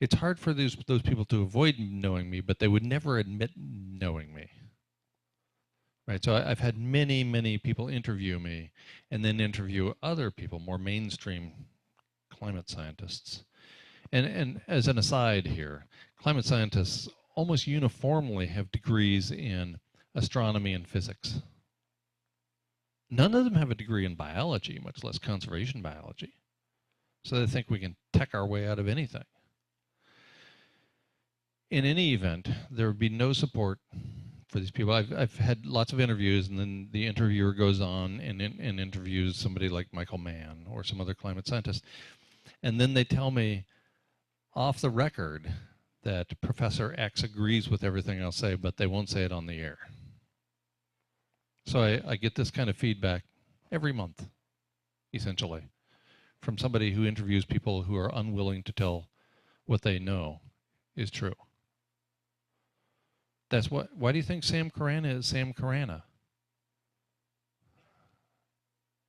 it's hard for those people to avoid knowing me, but they would never admit knowing me. Right, so I've had many, many people interview me and then interview other people, more mainstream climate scientists. And as an aside here, climate scientists almost uniformly have degrees in astronomy and physics. None of them have a degree in biology, much less conservation biology. So they think we can tech our way out of anything. In any event, there would be no support for these people. I've had lots of interviews, and then the interviewer goes on and interviews somebody like Michael Mann or some other climate scientist. And then they tell me off the record that Professor X agrees with everything I'll say, but they won't say it on the air. So I get this kind of feedback every month, essentially, from somebody who interviews people who are unwilling to tell what they know is true. That's why do you think Sam Carana is Sam Carana?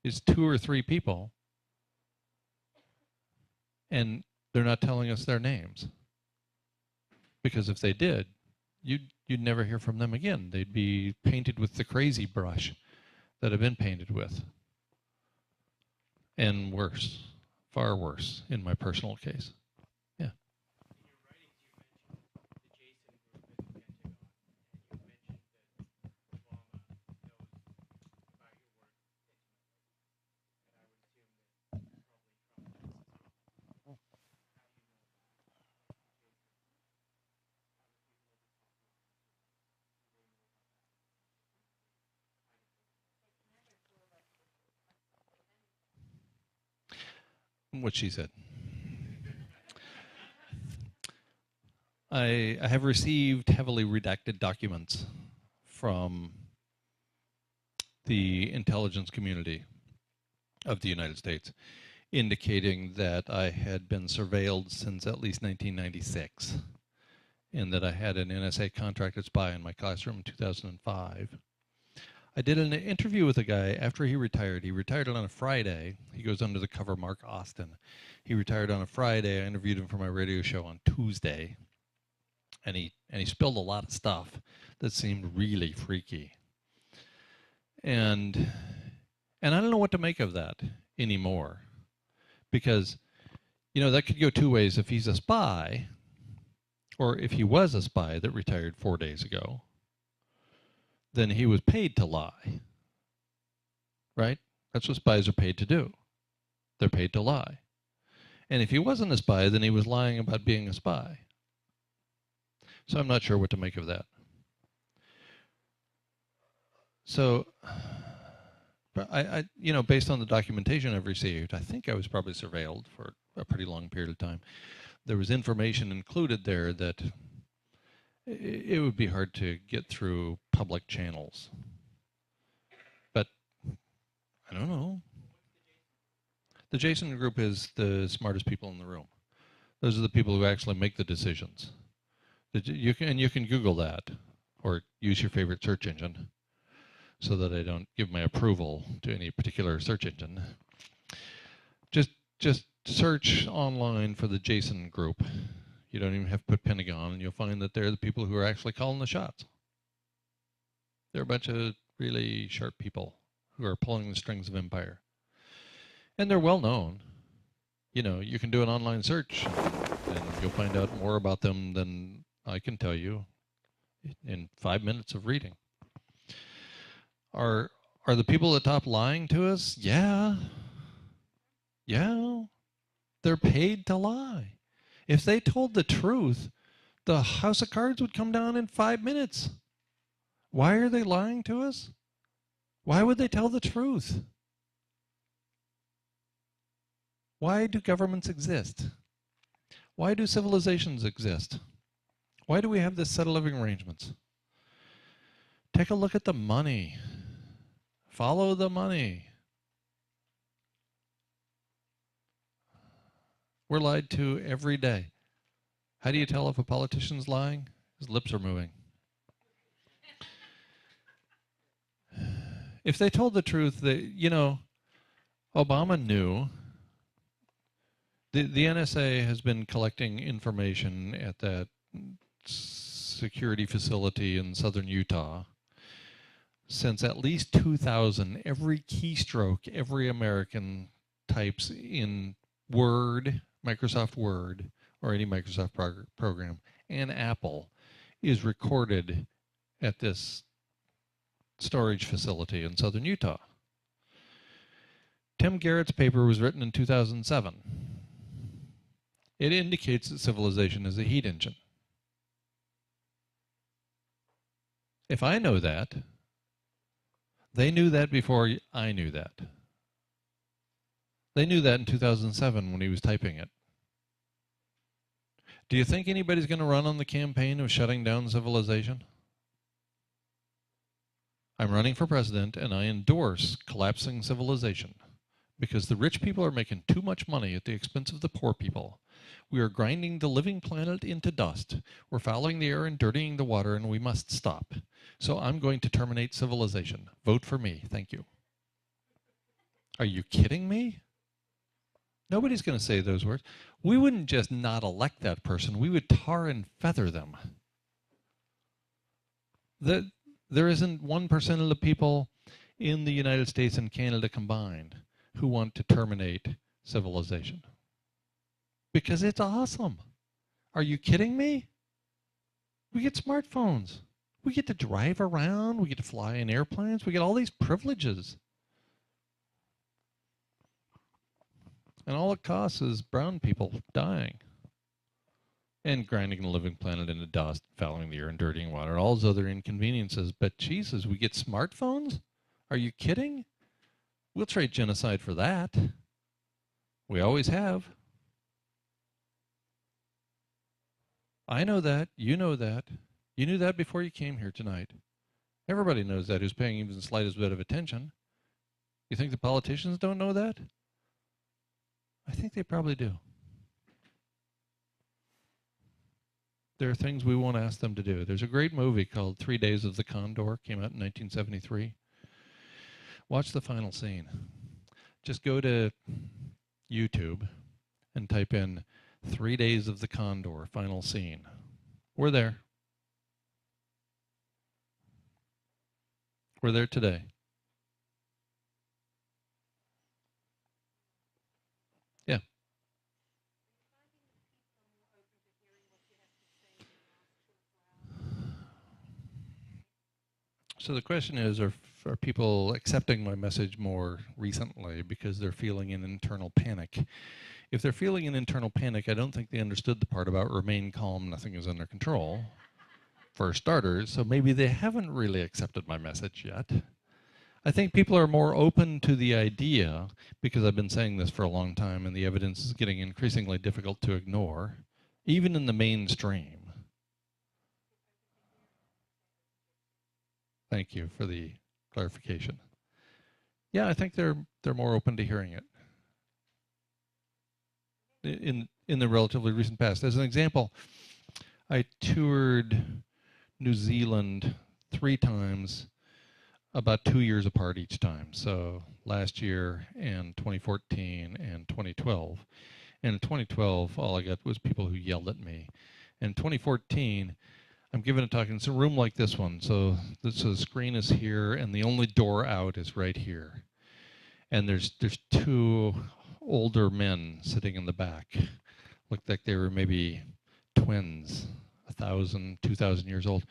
It's 2 or 3 people, and they're not telling us their names. Because if they did, you'd never hear from them again. They'd be painted with the crazy brush that I've been painted with. And worse, far worse in my personal case. Yeah. What she said. I have received heavily redacted documents from the intelligence community of the United States indicating that I had been surveilled since at least 1996 and that I had an NSA contracted spy in my classroom in 2005. I did an interview with a guy after he retired. He retired on a Friday. He goes under the cover Mark Austin. He retired on a Friday. I interviewed him for my radio show on Tuesday. And he spilled a lot of stuff that seemed really freaky. And I don't know what to make of that anymore. Because, that could go 2 ways. If he's a spy, or if he was a spy that retired 4 days ago, then he was paid to lie, right? That's what spies are paid to do. They're paid to lie. And if he wasn't a spy, then he was lying about being a spy. So I'm not sure what to make of that. So, I based on the documentation I've received, I think I was probably surveilled for a pretty long period of time. There was information included there that it would be hard to get through public channels. But I don't know. The Jason group is the smartest people in the room. Those are the people who actually make the decisions. You can Google that or use your favorite search engine so that I don't give my approval to any particular search engine. Just search online for the Jason group. You don't even have to put Pentagon, and you'll find that they're the people who are actually calling the shots. They're a bunch of really sharp people who are pulling the strings of empire. And they're well known. You can do an online search, and you'll find out more about them than I can tell you in 5 minutes of reading. Are the people at the top lying to us? Yeah. Yeah. They're paid to lie. If they told the truth, the house of cards would come down in 5 minutes. Why are they lying to us? Why would they tell the truth? Why do governments exist? Why do civilizations exist? Why do we have this set of living arrangements? Take a look at the money. Follow the money. We're lied to every day. How do you tell if a politician's lying? His lips are moving. If they told the truth, Obama knew. The NSA has been collecting information at that security facility in southern Utah since at least 2000. Every keystroke every American types in Word, Microsoft Word, or any Microsoft program, and Apple is recorded at this storage facility in southern Utah. Tim Garrett's paper was written in 2007. It indicates that civilization is a heat engine. If I know that, they knew that before I knew that. They knew that in 2007 when he was typing it. Do you think anybody's going to run on the campaign of shutting down civilization? I'm running for president, and I endorse collapsing civilization because the rich people are making too much money at the expense of the poor people. We are grinding the living planet into dust. We're fouling the air and dirtying the water, and we must stop. So I'm going to terminate civilization. Vote for me. Thank you. Are you kidding me? Nobody's going to say those words. We wouldn't just not elect that person. We would tar and feather them. There isn't 1% of the people in the United States and Canada combined who want to terminate civilization. Because it's awesome. Are you kidding me? We get smartphones. We get to drive around. We get to fly in airplanes. We get all these privileges. And all it costs is brown people dying and grinding the living planet into dust, fouling the air and dirtying water, and all those other inconveniences. But Jesus, we get smartphones? Are you kidding? We'll trade genocide for that. We always have. I know that. You know that. You knew that before you came here tonight. Everybody knows that who's paying even the slightest bit of attention. You think the politicians don't know that? I think they probably do. There are things we won't ask them to do. There's a great movie called 3 Days of the Condor, came out in 1973. Watch the final scene. Just go to YouTube and type in 3 Days of the Condor, final scene. We're there. We're there today. Yeah. So the question is, are people accepting my message more recently because they're feeling an internal panic? If they're feeling an internal panic, I don't think they understood the part about remain calm, nothing is under control, for starters, so maybe they haven't really accepted my message yet. I think people are more open to the idea, because I've been saying this for a long time and the evidence is getting increasingly difficult to ignore, even in the mainstream. Thank you for the clarification. Yeah, I think they're more open to hearing it in the relatively recent past. As an example, I toured New Zealand 3 times, about 2 years apart each time. So last year and 2014 and 2012. And in 2012, all I got was people who yelled at me. In 2014, I'm giving a talk, and it's a room like this one. So the screen is here, and the only door out is right here. And there's 2 older men sitting in the back. Looked like they were maybe twins, 1,000, 2,000 years old.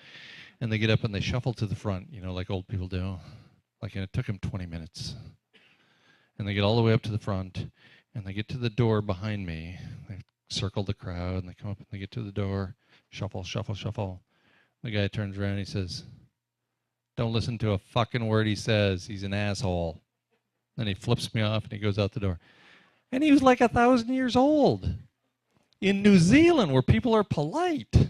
And they get up and they shuffle to the front, you know, like old people do. Like, and it took them 20 minutes. And they get all the way up to the front, and they get to the door behind me. They circle the crowd, and they come up and they get to the door. Shuffle, shuffle, shuffle. The guy turns around and he says, "Don't listen to a fucking word he says. He's an asshole." Then he flips me off and he goes out the door. And he was like 1,000 years old in New Zealand, where people are polite.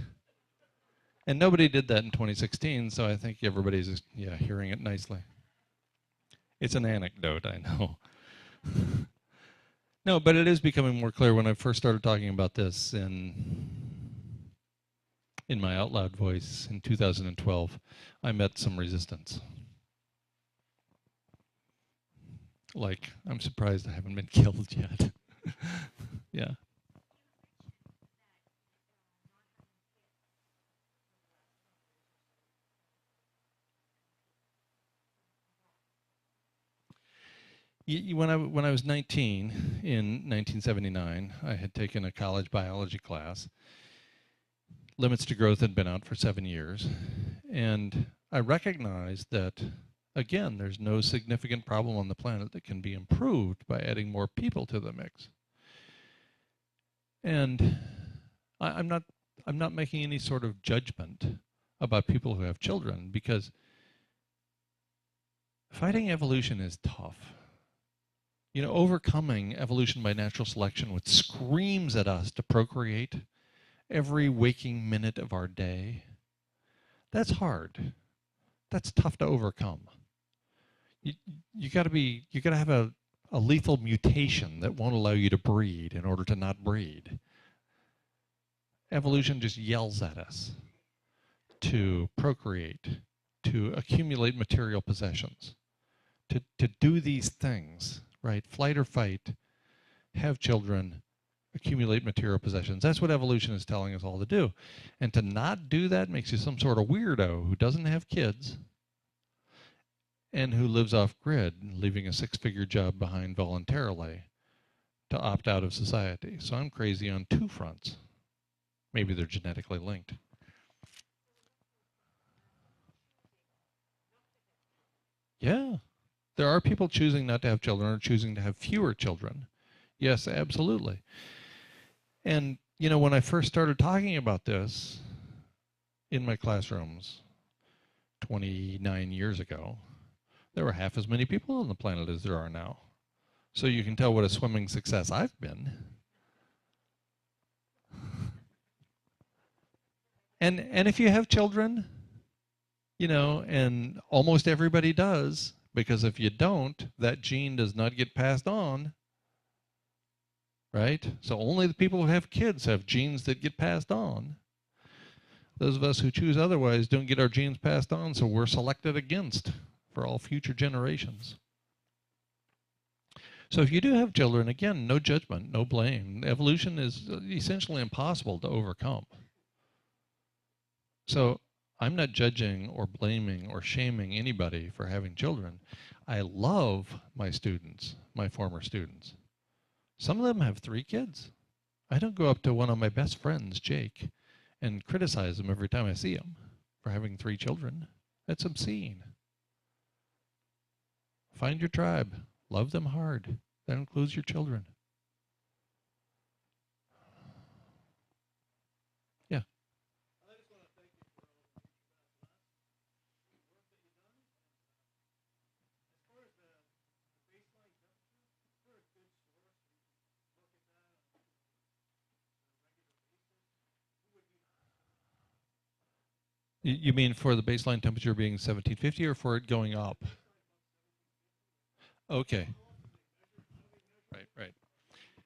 And nobody did that in 2016, so I think everybody's just, hearing it nicely. It's an anecdote, I know. No, but it is becoming more clear when I first started talking about this in in my out loud voice in 2012, I met some resistance. Like, I'm surprised I haven't been killed yet. Yeah. When I was 19 in 1979, I had taken a college biology class. Limits to Growth had been out for 7 years, and I recognized that, again, there's no significant problem on the planet that can be improved by adding more people to the mix. And I'm not making any sort of judgment about people who have children, because fighting evolution is tough. You know, overcoming evolution by natural selection, which screams at us to procreate every waking minute of our day, that's hard. That's tough to overcome. You gotta have a lethal mutation that won't allow you to breed in order to not breed. Evolution just yells at us to procreate, to accumulate material possessions, to do these things, right? Flight or fight, have children, accumulate material possessions. That's what evolution is telling us all to do. And to not do that makes you some sort of weirdo who doesn't have kids and who lives off grid, leaving a six-figure job behind voluntarily to opt out of society. So I'm crazy on two fronts. Maybe they're genetically linked. Yeah. There are people choosing not to have children or choosing to have fewer children. Yes, absolutely. And, you know, when I first started talking about this in my classrooms 29 years ago, there were half as many people on the planet as there are now. So you can tell what a swimming success I've been. And if you have children, you know, and almost everybody does, because if you don't, that gene does not get passed on, right? So only the people who have kids have genes that get passed on. Those of us who choose otherwise don't get our genes passed on, so we're selected against for all future generations. So if you do have children, again, no judgment, no blame. Evolution is essentially impossible to overcome. So I'm not judging or blaming or shaming anybody for having children. I love my students, my former students. Some of them have 3 kids. I don't go up to one of my best friends, Jake, and criticize him every time I see him for having 3 children. That's obscene. Find your tribe. Love them hard. That includes your children. Yeah. You mean for the baseline temperature being 1750 or for it going up? Okay. Right.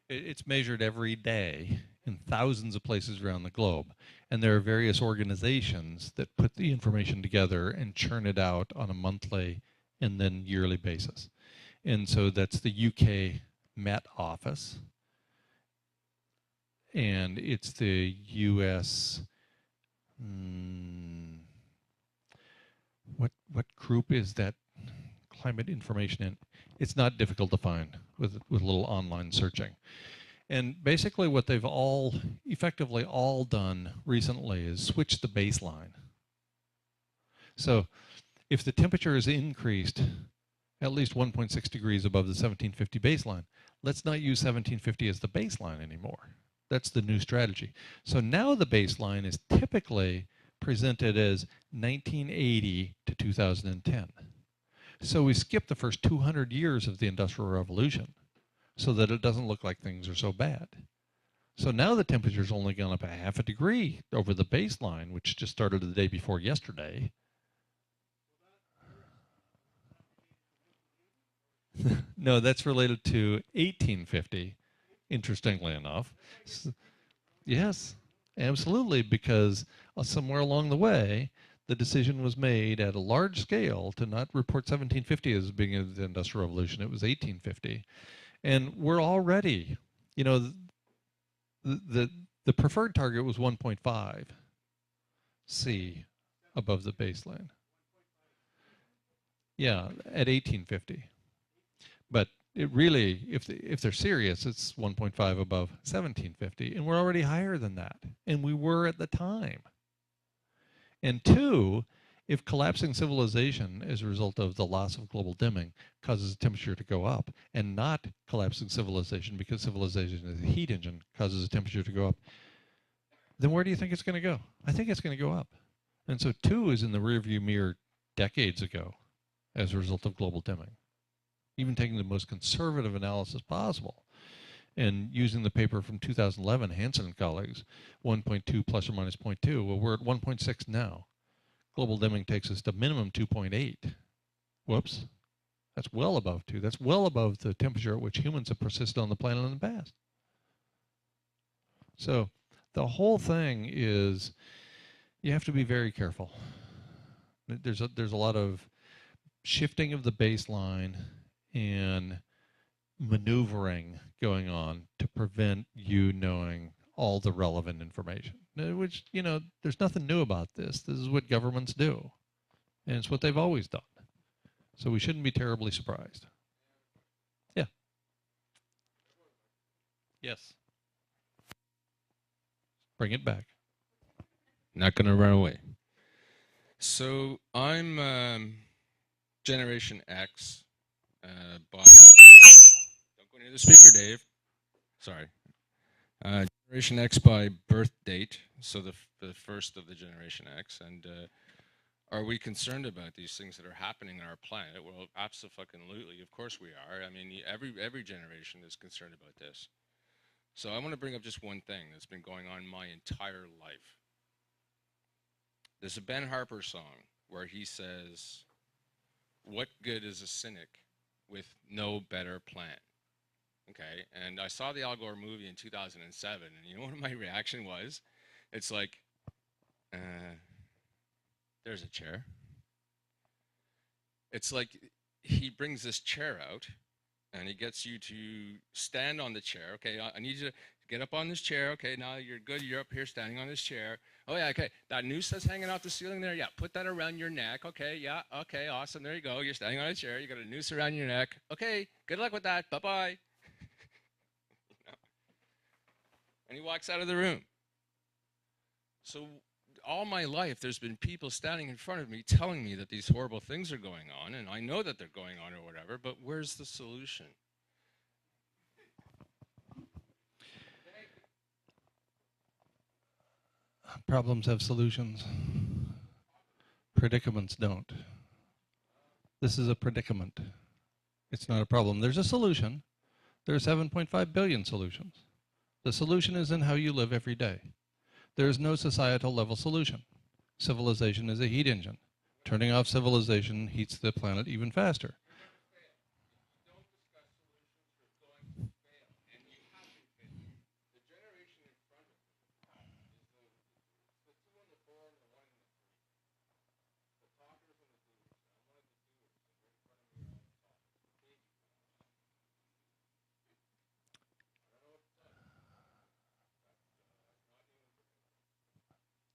It's measured every day in thousands of places around the globe. And there are various organizations that put the information together and churn it out on a monthly and then yearly basis. And so that's the UK Met Office. And it's the US, what group is that climate information in? It's not difficult to find with a little online searching. And basically what they've effectively all done recently is switch the baseline. So if the temperature is increased at least 1.6 degrees above the 1750 baseline, let's not use 1750 as the baseline anymore. That's the new strategy. So now the baseline is typically presented as 1980 to 2010. So we skip the first 200 years of the Industrial Revolution so that it doesn't look like things are so bad. So now the temperature's only gone up a half a degree over the baseline, which just started the day before yesterday. No, that's related to 1850, interestingly enough. Yes, absolutely, because somewhere along the way, the decision was made at a large scale to not report 1750 as being the Industrial Revolution. It was 1850. And we're already, you know, the preferred target was 1.5 C above the baseline. Yeah, at 1850. But it really, if they're serious, it's 1.5 above 1750, and we're already higher than that, and we were at the time. And two, if collapsing civilization as a result of the loss of global dimming causes the temperature to go up, and not collapsing civilization because civilization is a heat engine causes the temperature to go up, then where do you think it's going to go? I think it's going to go up. And so 2 is in the rearview mirror decades ago as a result of global dimming. Even taking the most conservative analysis possible and using the paper from 2011, Hansen and colleagues, 1.2 plus or minus 0.2, well, we're at 1.6 now. Global dimming takes us to minimum 2.8. Whoops. That's well above 2. That's well above the temperature at which humans have persisted on the planet in the past. So the whole thing is you have to be very careful. There's a lot of shifting of the baseline and maneuvering going on to prevent you knowing all the relevant information, which, you know, there's nothing new about this. This is what governments do, and it's what they've always done. So we shouldn't be terribly surprised. Yeah. Yes. Bring it back. Not going to run away. So I'm Generation X. Don't go near the speaker, Dave. Sorry. Generation X by birth date, so the first of the Generation X. And are we concerned about these things that are happening on our planet? Well, absolutely. Of course we are. I mean, every generation is concerned about this. So I want to bring up just one thing that's been going on my entire life. There's a Ben Harper song where he says, "What good is a cynic with no better plan?" Okay, and I saw the Al Gore movie in 2007, and you know what my reaction was? It's like, there's a chair. It's like he brings this chair out, and he gets you to stand on the chair. Okay, I need you to get up on this chair. Okay, now you're good. You're up here standing on this chair. Oh, yeah, okay. That noose that's hanging off the ceiling there, yeah, put that around your neck. Okay, yeah, okay, awesome. There you go. You're standing on a chair. You got a noose around your neck. Okay, good luck with that. Bye-bye. You know? And he walks out of the room. So all my life, there's been people standing in front of me telling me that these horrible things are going on, and I know that they're going on or whatever, but where's the solution? Problems have solutions. Predicaments don't. This is a predicament. It's not a problem. There's a solution. There are 7.5 billion solutions. The solution is in how you live every day. There is no societal level solution. Civilization is a heat engine. Turning off civilization heats the planet even faster.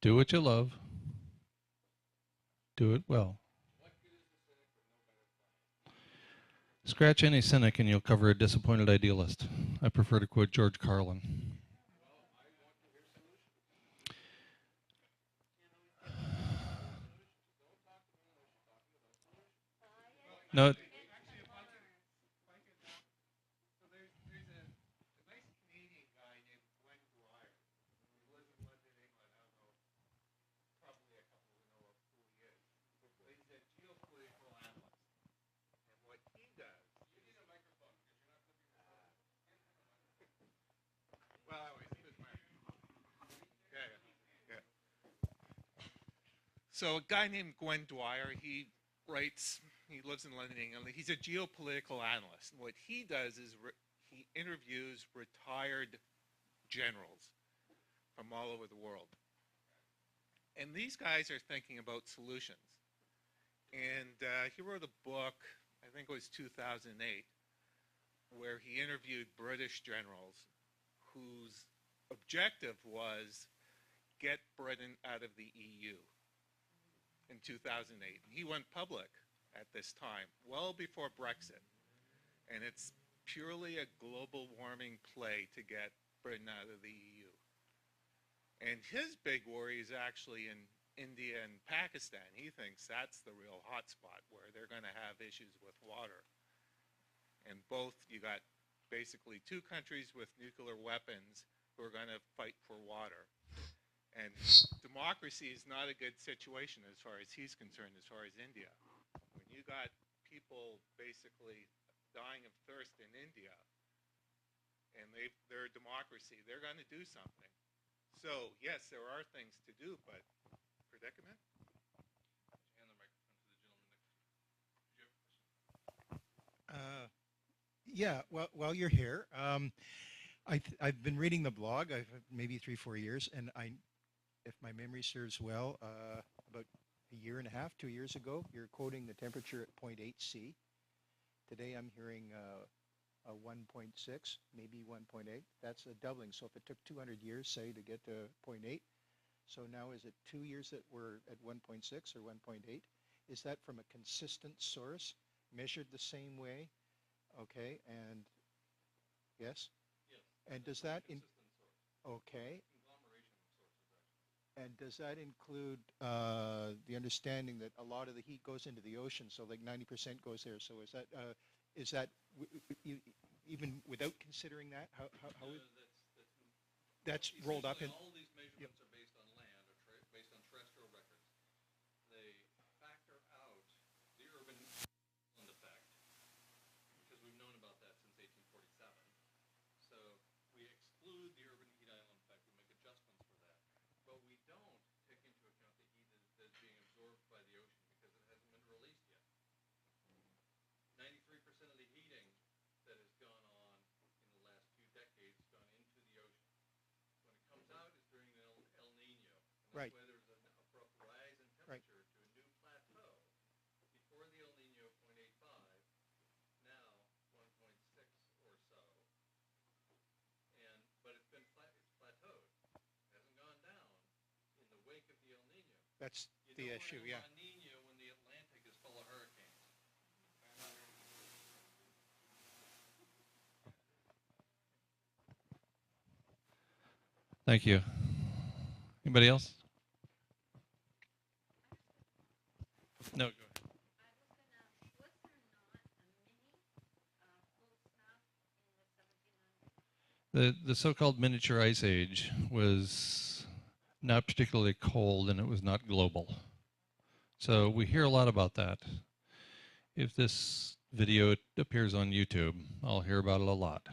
Do what you love. Do it well. Scratch any cynic and you'll cover a disappointed idealist. I prefer to quote George Carlin. No. So a guy named Gwen Dwyer, he lives in London, England. He's a geopolitical analyst. And what he does is he interviews retired generals from all over the world. And these guys are thinking about solutions. And he wrote a book, I think it was 2008, where he interviewed British generals whose objective was get Britain out of the EU in 2008. And he went public at this time, well before Brexit. And it's purely a global warming play to get Britain out of the EU. And his big worry is actually in India and Pakistan. He thinks that's the real hotspot where they're going to have issues with water. And both, you got basically two countries with nuclear weapons who are going to fight for water. And democracy is not a good situation as far as he's concerned, as far as India. When you got people basically dying of thirst in India, and they're a democracy, they're going to do something. So, yes, there are things to do, but predicament? Yeah, well, while you're here, I've been reading the blog. I've maybe 3-4 years, and if my memory serves well, about a year and a half, 2 years ago, you're quoting the temperature at 0.8 C. Today I'm hearing a 1.6, maybe 1.8. That's a doubling. So if it took 200 years, say, to get to 0.8, so now is it 2 years that we're at 1.6 or 1.8? Is that from a consistent source, measured the same way? Okay, and yes? Yes. And does that Source. okay? Conglomeration of sources, actually. And does that include the understanding that a lot of the heat goes into the ocean, so like 90% goes there? So is that even without considering that, how that's rolled up in? All these measurements are based on land or based on terrestrial records. They factor out the urban island effect because we've known about that since 1847. So we exclude the urban heat island effect. We make adjustments for that, but we don't take into account the heat that is being absorbed by the ocean because it hasn't been released yet. 93% of the heating that has gone on in the last few decades has gone into the ocean. When it comes out is during the El Nino. And Right. that's why there's an abrupt rise in temperature to a new plateau. Before the El Nino, 0.85, now 1.6 or so. But it's been it's plateaued. It hasn't gone down in the wake of the El Nino. That's the issue, yeah. La Nina when the Atlantic is full of hurricanes. Thank you. Anybody else? No, go ahead. The so-called miniature ice age was not particularly cold and it was not global. So we hear a lot about that. If this video appears on YouTube, I'll hear about it a lot.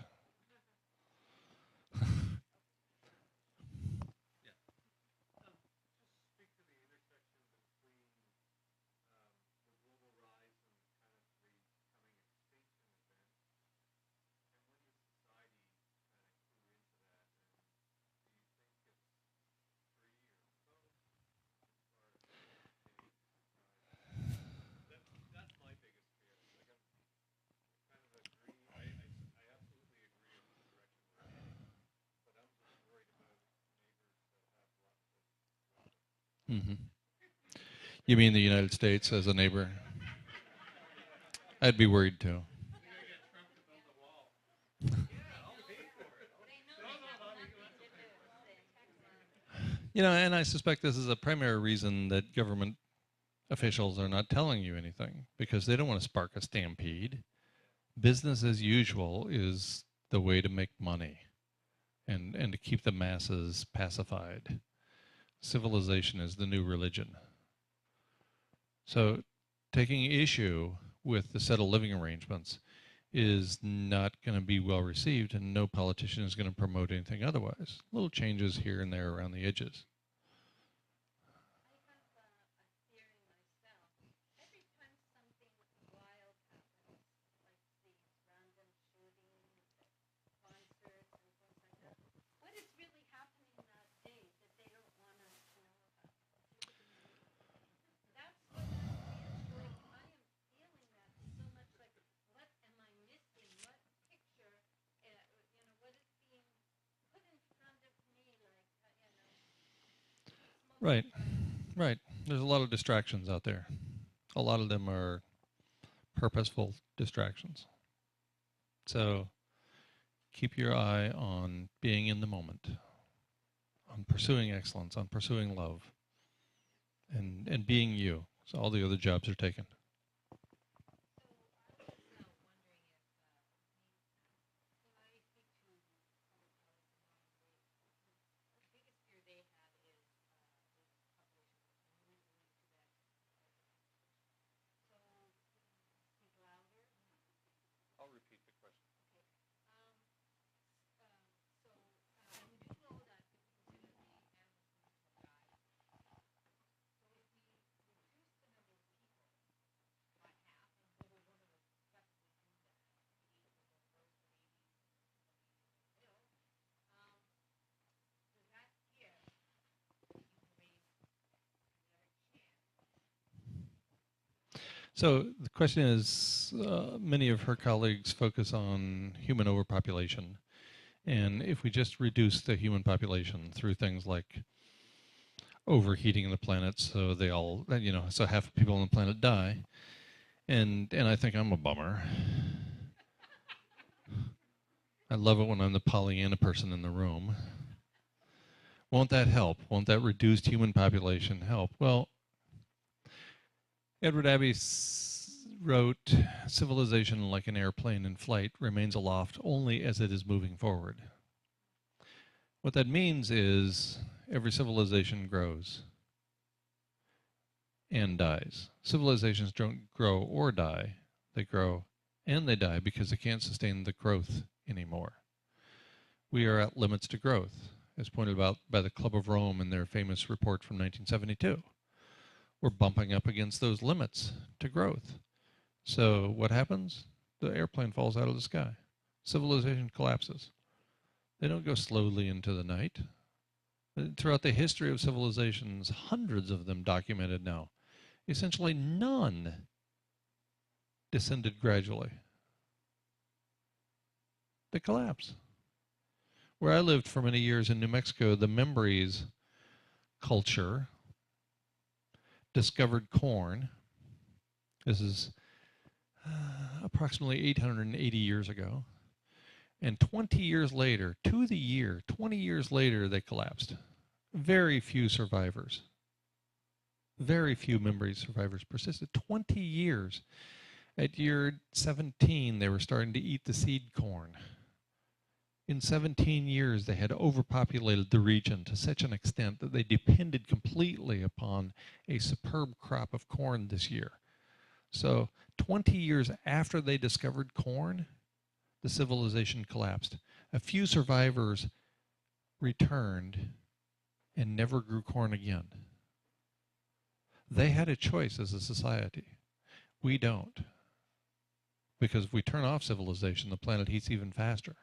Mm-hmm. You mean the United States as a neighbor? I'd be worried too. You know, and I suspect this is a primary reason that government officials are not telling you anything, because they don't want to spark a stampede. Business as usual is the way to make money and to keep the masses pacified. Civilization is the new religion. So taking issue with the settled living arrangements is not going to be well received, and no politician is going to promote anything otherwise. Little changes here and there around the edges. Right, right. There's a lot of distractions out there. A lot of them are purposeful distractions. So keep your eye on being in the moment, on pursuing excellence, on pursuing love, and being you. So all the other jobs are taken. I'll repeat the question. So the question is, many of her colleagues focus on human overpopulation. And if we just reduce the human population through things like overheating the planet so they all, so half the people on the planet die, and I think I'm a bummer. I love it when I'm the Pollyanna person in the room. Won't that help? Won't that reduced human population help? Well, Edward Abbey wrote, civilization, like an airplane in flight, remains aloft only as it is moving forward. What that means is every civilization grows and dies. Civilizations don't grow or die. They grow and they die because they can't sustain the growth anymore. We are at limits to growth, as pointed out by the Club of Rome in their famous report from 1972. We're bumping up against those limits to growth. So what happens? The airplane falls out of the sky. Civilization collapses. They don't go slowly into the night. Throughout the history of civilizations, hundreds of them documented now, essentially none descended gradually. They collapse. Where I lived for many years in New Mexico, the Membreys culture discovered corn. This is approximately 880 years ago. And 20 years later, to the year, 20 years later, they collapsed. Very few survivors. Very few Membry survivors persisted. 20 years. At year 17, they were starting to eat the seed corn. In 17 years, they had overpopulated the region to such an extent that they depended completely upon a superb crop of corn this year. So 20 years after they discovered corn, the civilization collapsed. A few survivors returned and never grew corn again. They had a choice as a society. We don't. Because if we turn off civilization, the planet heats even faster.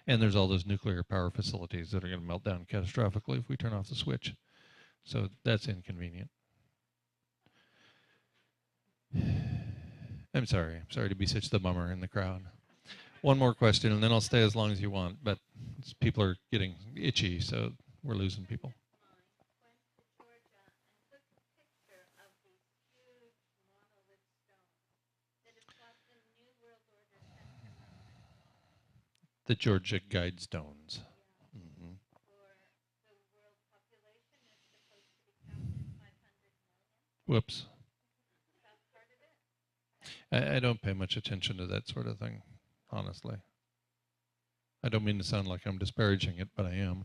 And there's all those nuclear power facilities that are going to melt down catastrophically if we turn off the switch. So that's inconvenient. I'm sorry to be such the bummer in the crowd. One more question, and then I'll stay as long as you want. But people are getting itchy, so we're losing people. The Georgia Guidestones. Mm-hmm. Whoops. I don't pay much attention to that sort of thing, honestly. I don't mean to sound like I'm disparaging it, but I am.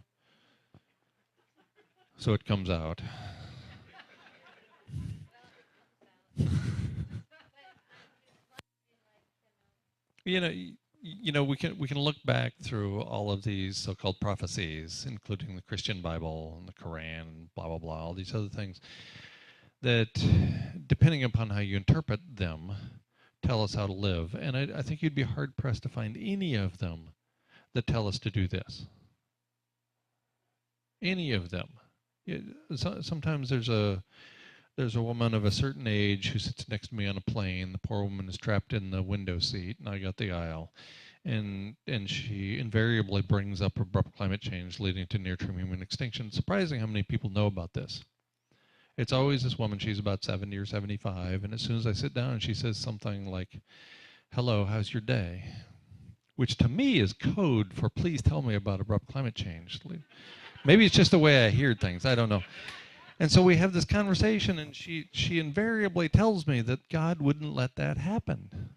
So it comes out. We can look back through all of these so-called prophecies, including the Christian Bible and the Quran, blah blah blah, all these other things that, depending upon how you interpret them, tell us how to live. And I think you'd be hard pressed to find any of them that tell us to do this. Any of them. Sometimes there's a woman of a certain age who sits next to me on a plane. The poor woman is trapped in the window seat, and I got the aisle. And she invariably brings up abrupt climate change leading to near-term human extinction. It's surprising how many people know about this. It's always this woman, she's about 70 or 75, and as soon as I sit down, she says something like, "Hello, how's your day?" Which to me is code for please tell me about abrupt climate change. Maybe it's just the way I hear things, I don't know. And so we have this conversation, and she invariably tells me that God wouldn't let that happen.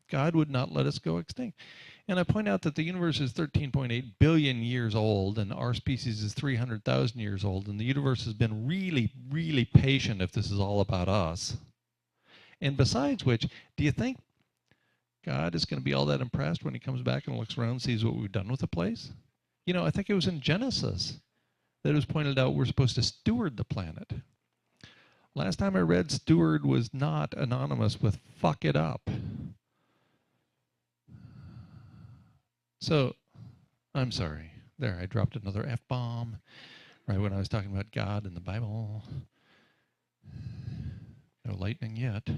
God would not let us go extinct. And I point out that the universe is 13.8 billion years old, and our species is 300,000 years old, and the universe has been really, really patient if this is all about us. And besides which, do you think God is going to be all that impressed when he comes back and looks around and sees what we've done with the place? You know, I think it was in Genesis that it was pointed out we're supposed to steward the planet. Last time I read, steward was not anonymous with fuck it up. So, I'm sorry. There, I dropped another F-bomb right when I was talking about God and the Bible. No lightning yet.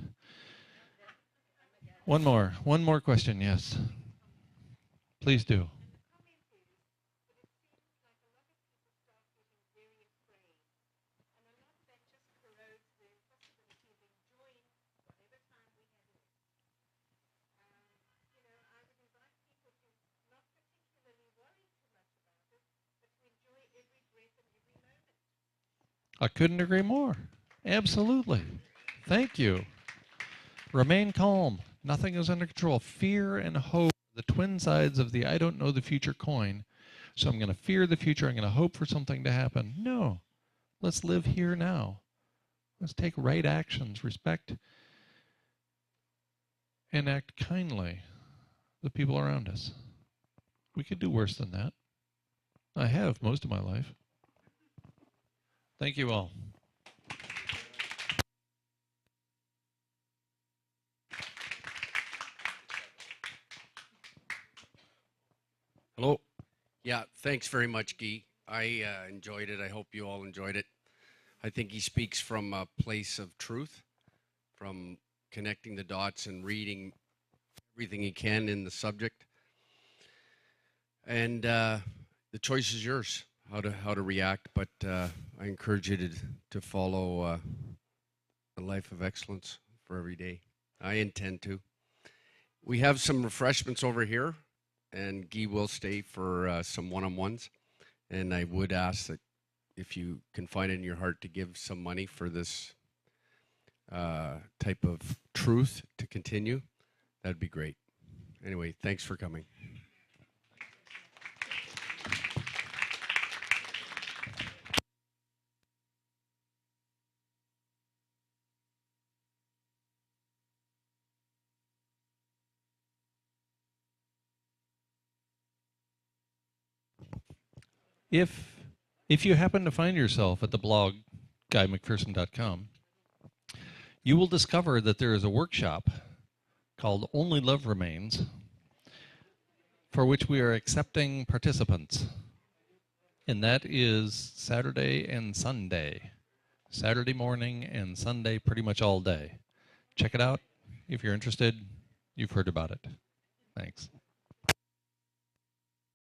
One more question, yes. Please do. I couldn't agree more. Absolutely. Thank you. Remain calm. Nothing is under control. Fear and hope, the twin sides of the I don't know the future coin. So I'm going to fear the future. I'm going to hope for something to happen. No. Let's live here now. Let's take right actions, respect, and act kindly the people around us. We could do worse than that. I have most of my life. Thank you all. Hello. Yeah, thanks very much, Guy. I enjoyed it. I hope you all enjoyed it. I think he speaks from a place of truth, from connecting the dots and reading everything he can in the subject. And the choice is yours, how to react. But I encourage you to follow a life of excellence for every day. I intend to. We have some refreshments over here, and Guy will stay for some one-on-ones. And I would ask that if you can find it in your heart to give some money for this type of truth to continue, that'd be great. Anyway, thanks for coming. If you happen to find yourself at the blog guymcpherson.com, you will discover that there is a workshop called Only Love Remains, for which we are accepting participants. And that is Saturday and Sunday. Saturday morning and Sunday pretty much all day. Check it out. If you're interested, you've heard about it. Thanks.